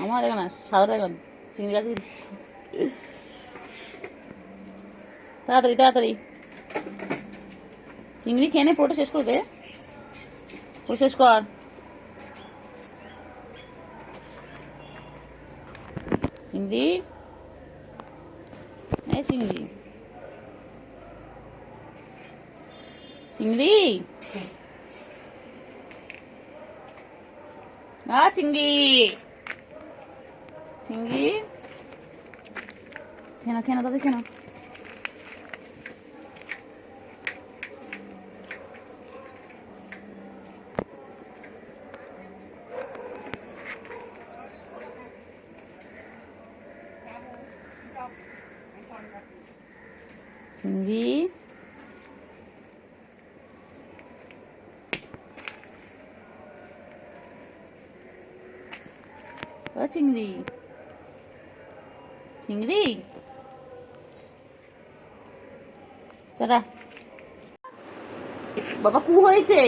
Speaker 1: আমার দেখেন না, সাদা দেখেন চিংড়ি গাছ। তাড়াতাড়ি তাড়াতাড়ি, চিংড়ি খেয়ে নে, পুরোটা শেষ করে দে, পুরো শেষ কর। চিংড়ি, এই চিংড়ি,
Speaker 2: চিংড়ি, চিংড়ি, চিংড়ি, খেয়ে নাও, খেয়ে নাও, দাদা খেয়ে নাও। চিংড়ি, চিংড়ি, চিংড়ি, টাটা। বাবা কু হয়েছে,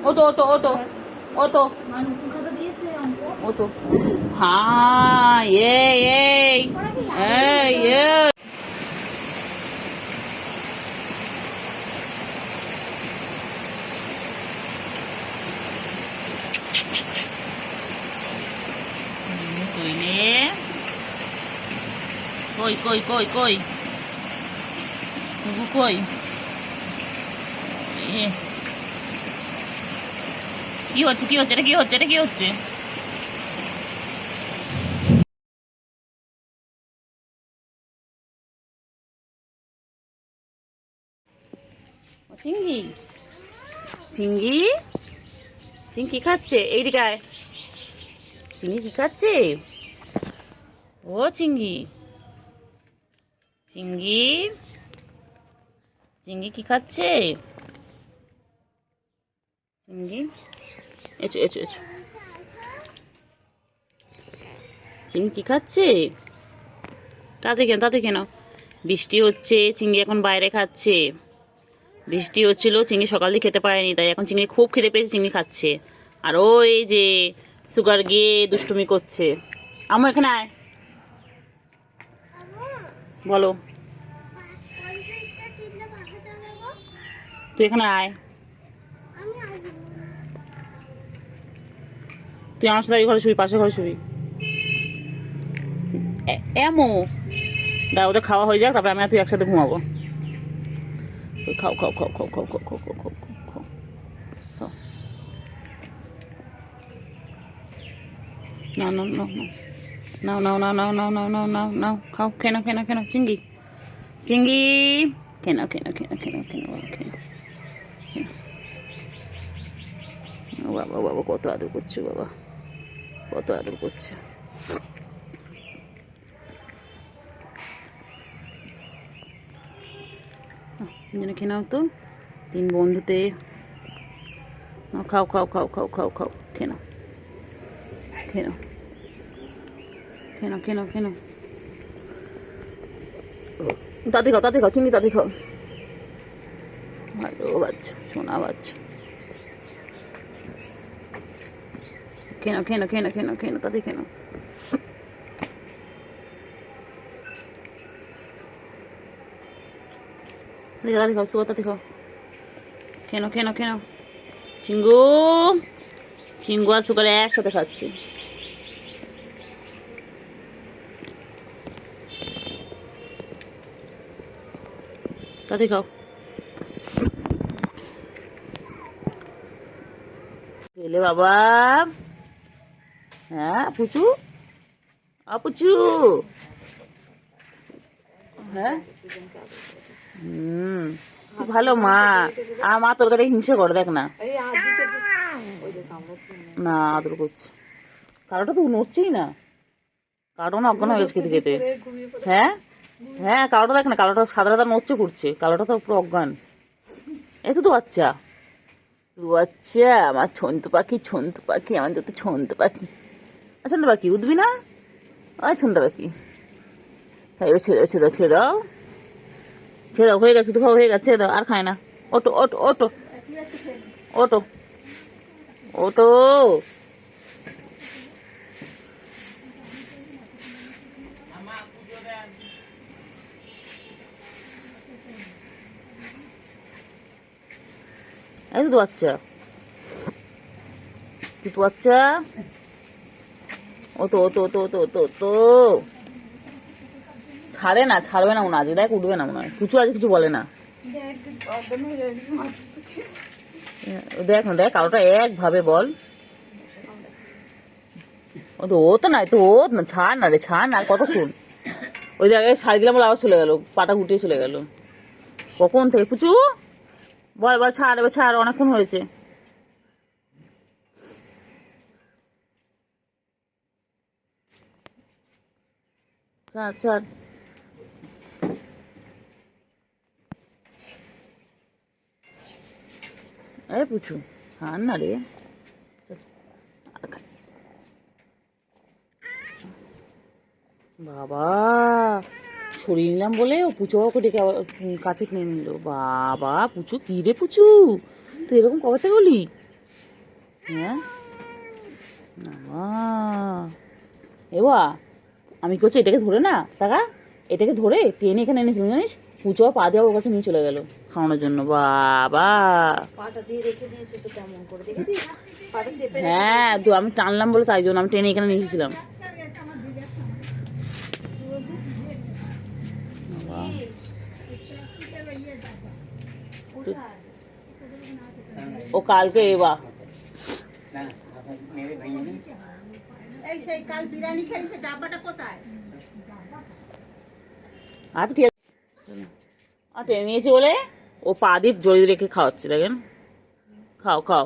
Speaker 2: ওটো ওটো ওটো ওটো
Speaker 3: নতুন খাতা দিয়েছে অঙ্ক।
Speaker 2: ওটো, হ্যাঁ এই এই এই এই। কই কই কই কই শুভু কই? কি হচ্ছে, কি হচ্ছে, এটা কি হচ্ছে, এটা কি হচ্ছে? চিংড়ি, চিংড়ি, চিংড়ি কি খাচ্ছে? এইদিকে আয়। চিংড়ি কি খাচ্ছে? ও চিংড়ি, চিংড়ি, চিংড়ি কি খাচ্ছে? চিংড়ি, এসো এসো এসো। চিংড়ি কি খাচ্ছে? তাতে কেন, তাতে কেন? বৃষ্টি হচ্ছে, চিংড়ি এখন বাইরে খাচ্ছে। বৃষ্টি হচ্ছিল, চিংড়ি সকাল দিয়ে খেতে পারেনি, তাই এখন চিংড়ি খুব খেতে পেয়েছে, চিংড়ি খাচ্ছে। আর ওই যে সুগার গিয়ে দুষ্টুমি করছে। আমার এখানে আয়, বলো। তুই এখানে আয়, তুই আমার সাথে এই ঘরে শুবি, পাশে ঘরে শুবি। এমো দাও, ওদের খাওয়া হয়ে যাক, তারপরে আমি আর তুই একসাথে ঘুমাবো। খাও খাও খাও খাও খাও খাও খাও খাও খাও খাও খাও। নাও নাও নাও নাও নাও নাও নাও নাও নাও নাও নাও নাও খাও, খেয়ে নাও, খেয়ে নাও, খেয়ে নাও। চিংড়ি, চিংড়ি, খেয়ে নাও, খেয়ে নাও, খেয়ে নাও, খেয়ে নাও, খেয়ে নাও, খেয়ে নাও। ও বাবা, বাবা কত আদর করছে, বাবা কত আদর করছে। তিনজনে খেয়ে নাও তো, তিন বন্ধুতে। খাও খাও খাও খাও খাও খাও, খেয়ে নাও, খেয়ে নাও, খেয়ে নাও, খেয়ে নাও, খেয়ে নাও। তাতে খাও, তাতে খাও, চিংড়ি তাতে খাও। ভালো বাচ্চা, সোনা বাচ্চা। খেয়ে নাও, খেয়ে নাও, খেয়ে নাও, খেয়ে নাও, খেয়ে নাও, তাতে খেয়ে নাও। তাতে খাও, সুগার তাতে খাও। খেয়ে নাও, খেয়ে নাও, খেয়ে নাও। চিঙ্গু, চিঙ্গু আর সুগার একসাথে খাচ্ছি। তাতে খাও। খেলে বাবা। হ্যাঁ পুচু, পুচু, হ্যাঁ খুব ভালো মা। আর মা তোর কাছে হিংসা করে, দেখ না, না আদর করছে। কালোটা তো নড়ছেই না, কালো না অজ্ঞান হয়ে গেছে খেতে খেতে। হ্যাঁ হ্যাঁ, কালোটা দেখ না, কালোটা সাদা সাদা নড়ছে ঘুরছে, কালোটা তো পুরো অজ্ঞান। এই তো বাচ্চা, তো বাচ্চা আমার ছন্তু পাখি, ছন্তু পাখি, আমার তো ছন্তু পাখি। ছন্তু পাখি উঠবি না? ওই ছন্তু পাখি, এবার ছেড়ে দাও, ছেড়ে দাও, ছেড়ে দাও, ছেড়ে দাও, হয়ে গেছে তো হয়ে গেছে, ছেড়ে দাও, আর খায় না। ওটো ওটো ওটো ওটো ওটো। এই তো বাচ্চা, তুই তো বাচ্চা। ও তো ও তো ও তো ও তো ও তো ও তো ছাড়ে না, ছাড়বে না মনে হয়, আজ দেখ উঠবে না মনে হয়। পুচু আজ কিছু বলে না।
Speaker 1: দেখ না, দেখ কালোটা একভাবে বল। ও তো নাই তো, ও না, ছাড় না রে, ছাড় না, আর কতক্ষণ। ওই জায়গায় শাড়ি দিলাম বলে আবার চলে গেল, পাটা গুটিয়ে চলে গেল কখন থেকে। পুচু বল বল, ছাড় এবার, ছাড়, অনেকক্ষণ হয়েছে। ছাড় ছাড়। পুচু ছাড় না রে। বাবা সরিয়ে নিলাম বলে ও পুচু বাবাকে ডেকে আবার কাছে কিনে নিল। বাবা পুচু, কি রে পুচু, তুই এরকম কবে থেকে হলি? হ্যাঁ এবা আমি কি হচ্ছে, এটাকে ধরে না টাকা, এটাকে ধরে টেনে এখানে এনেছিলাম জানিস, পুচু বাবা পা দিয়ে ওর কাছে নিয়ে চলে গেল খাওয়ানোর জন্য। বাবা হ্যাঁ, তো আমি টানলাম বলে তাই জন্য আমি টেনে এখানে নিয়ে এসেছিলাম। ও কালকে এবা আচ্ছা ঠিক আছে, টেনে নিয়েছে বলে ও পা দিয়ে জড়িয়ে রেখে খাওয়াচ্ছে, দেখেন। খাও খাও,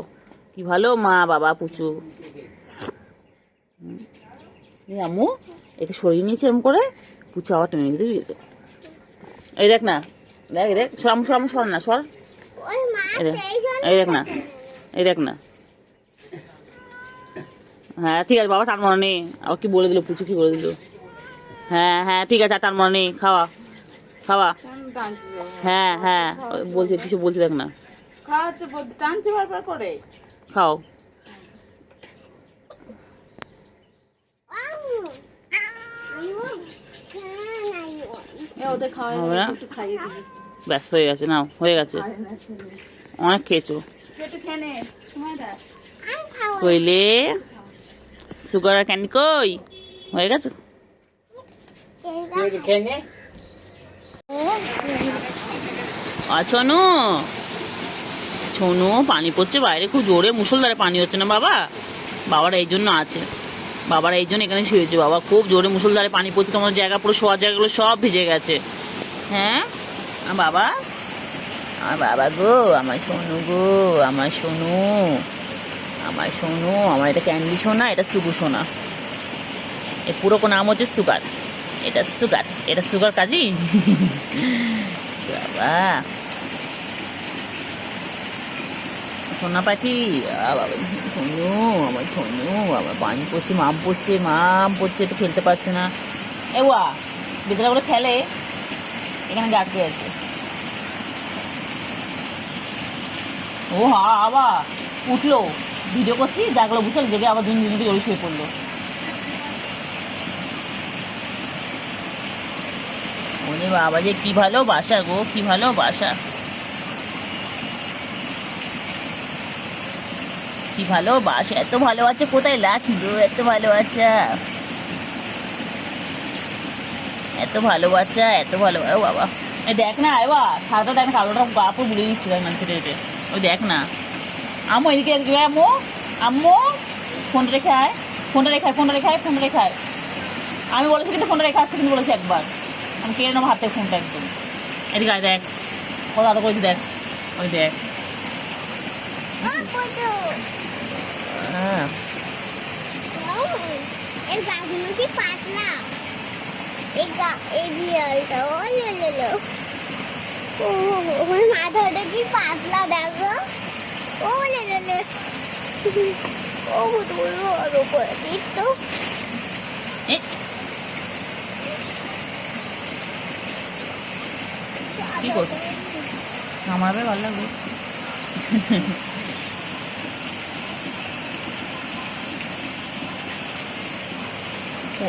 Speaker 1: কি ভালো মা বাবা পুচু। আম্মু একে সরিয়ে নিয়েছে এরকম করে, পুচু আবার টেনে নিয়ে দিবি। এই দেখ না, দেখ দেখ, সর সর সর না, সর। এই দেখ না, এই দেখ না। হ্যাঁ ঠিক আছে বাবা, টান মনে নেই। আবার কি বলে দিল পুচু, কি বলে দিল? হ্যাঁ হ্যাঁ ঠিক আছে, আর টান মনে নেই, খাওয়া খাওয়া। হ্যাঁ হ্যাঁ বলছে, কিছু বলছে দেখ না,
Speaker 3: টানছে বারবার করে।
Speaker 1: খাও।
Speaker 3: ওদের খাওয়া একটু খাইয়ে দিবি।
Speaker 1: ব্যস্ত হয়ে গেছে, নাও হয়ে গেছে, অনেক খেয়েছো।
Speaker 3: একটু খেয়ে নে, সময় দে।
Speaker 1: কইলে সুগার আর ক্যান্ডি কই হয়ে গেছে। ছনু ছনু পানি পড়ছে বাইরে, খুব জোরে মুষলধারে পানি হচ্ছে না বাবা। বাবারা এই জন্য আছে, বাবারা এই জন্য এখানে শুয়েছে। বাবা খুব জোরে মুষলধারে পানি পড়ছে, তোমার জায়গা পুরো শোয়ার জায়গাগুলো সব ভিজে গেছে। হ্যাঁ বাবা, আমার বাবা গো, আমার সোনু গো, আমার সোনু, আমার সোনু, আমার এটা ক্যান্ডি সোনা, এটা সুগু সোনা। এর পুরো নাম হচ্ছে সুগার, এটা সুগার, এটা সুগার কাজী। বাবা সোনা পাখি, বাবা সোনু, আমার সোনু, আমার পানি পড়ছে, মাম পড়ছে, মাম পড়ছে, একটু খেলতে পারছে না। এওয়া বেচারা বলে খেলে, এখানে গাছে আছে। ও হা আবার উঠলো, ভিডিও করছি, জাগলো, বুঝতে জেগে আবার দুজন দুজনকে জড়িয়ে শুয়ে পড়লো। ওরে বাবা যে কি ভালোবাসা গো, কি ভালোবাসা, কি ভালোবাসা, এত ভালোবাসা কোথায় রাখি গো, এত ভালোবাসা, এত ভালোবাসা, এত ভালো। ও বাবা এই দেখ না, এবার সাদাটা দেখ না, কালোটা গাপুর বুড়ে দিচ্ছি দেখ না, ছেটে ছেটে। ওই দেখ না, আম্মু এদিকে আম্মু, আম্মু ফোনটা রেখে আয়, ফোনটা রেখে আয়, ফোনটা রেখে আয়, ফোনটা রেখে আয়। আমি বলেছি কিন্তু ফোনটা রেখে আসতে, কিন্তু বলেছি একবার, আমি কেড়ে নেবো হাত থেকে ফোনটা একদম। এদিকে আয়, দেখ কত আদর করেছি, দেখ ওই দেখ। হ্যাঁ
Speaker 4: এর গাছগুলো কি পাতলা, এই বিড়ালটা ও লো ও ওর মাথাটা কি পাতলা দেখো, ও লো ও বলবো আরো করে দিত।
Speaker 1: কি করছো, আমাদের ভালো লাগবে। ও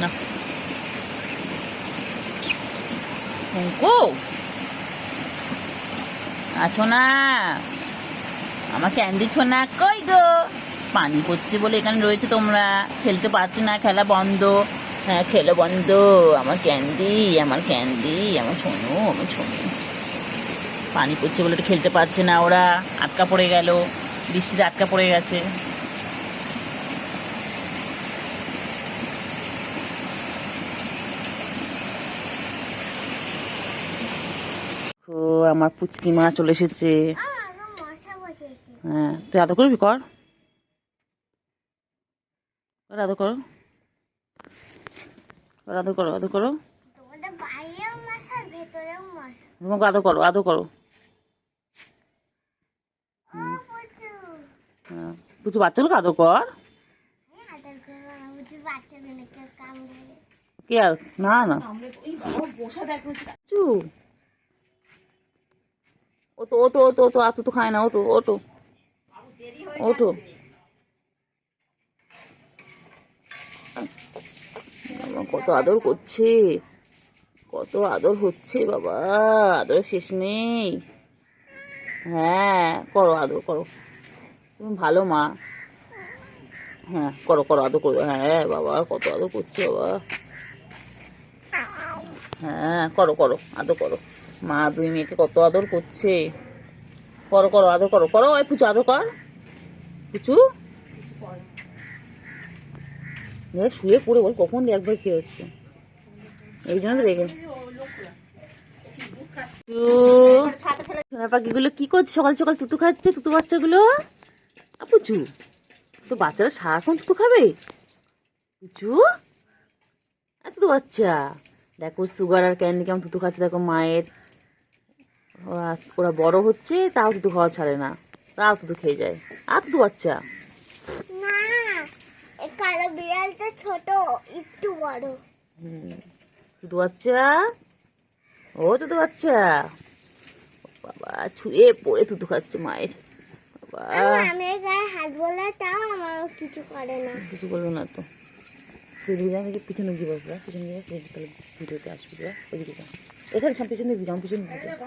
Speaker 1: না অঙ্কু আছো না, আমার ক্যান্ডি ছোনা কই গো,
Speaker 2: পানি পড়ছে বলে এখানে রয়েছে তোমরা, খেলতে পারছি না, খেলা বন্ধ। হ্যাঁ, খেলা বন্ধ। আমার ক্যান্ডি, আমার ক্যান্ডি, আমার সোনু, আমার সোনু। পানি পড়ছে বলে তো খেলতে পারছে না ওরা, আটকা পড়ে গেল, বৃষ্টিতে আটকা পড়ে গেছে। ও আমার পুচকি মা চলে এসেছে। হ্যাঁ, তুই আদর করবি? কর, আদর করো, আদর করো, আদর করো,
Speaker 4: তোমাদের বাইরেও মশা ভেতরেও মশা।
Speaker 2: তোমাকে আদর করো, আদর করো।
Speaker 4: ও পুচু,
Speaker 2: হ্যাঁ, পুচু বাচ্চাগুলোকে আদর কর।
Speaker 4: আমি আদর করবো না, পুচু বাচ্চাগুলোকে কামড়ে।
Speaker 2: কে আর না না
Speaker 3: আমরা এই বাবা বসা দেখো।
Speaker 2: পুচু, ওটো ওটো ওটো ওটো, আতো তো খায় না, ওটো ওটো ওটো। আমার কত আদর করছে, কত আদর হচ্ছে বাবা, আদর শেষ নেই। হ্যাঁ, করো, আদর করো, তুমি ভালো মা। হ্যাঁ, করো করো, আদর করো। হ্যাঁ বাবা, কত আদর করছে বাবা। হ্যাঁ, করো করো, আদর করো। মা দুই মেয়েকে কত আদর করছে। করো করো, আদর করো, করো। ওই পুচু আদর কর, পুচু। দেখ শুয়ে পড়ে বল কখন একবার কি হচ্ছে, এই জন্য তো রেখে। সোনা পাখিগুলো কি করছে সকাল সকাল? তুতু খাচ্ছে, তুতু বাচ্চাগুলো। পুচু, তো বাচ্চারা সারাক্ষণ তুতু খাবে? পুচু, এত তো বাচ্চা দেখো, সুগার আর ক্যান্ডি কেমন তুতু খাচ্ছে দেখো মায়ের। ওরা বড় হচ্ছে তাও তুতু খাওয়া ছাড়ে না, তাও তুতু খেয়ে যায়। আর তুতু বাচ্চা
Speaker 4: না, এই কালো বিড়ালটা ছোট, একটু বড়।
Speaker 2: তুতু বাচ্চা, ও তুতু বাচ্চা বাবা, ছুঁয়ে পড়ে তুতু খাচ্ছে মায়ের। বাবা,
Speaker 4: আমি গায়ে হাত বলে তাও আমার কিছু করে না।
Speaker 2: কিছু বলবো না তো। তুই দিদি পিছনে গিয়ে বসবা, পিছনে গিয়ে তাহলে ভিডিওতে আসবি। ওইদিকে যা, এখানে পিছনে দিকে যাও, পিছনে দিকে যাও।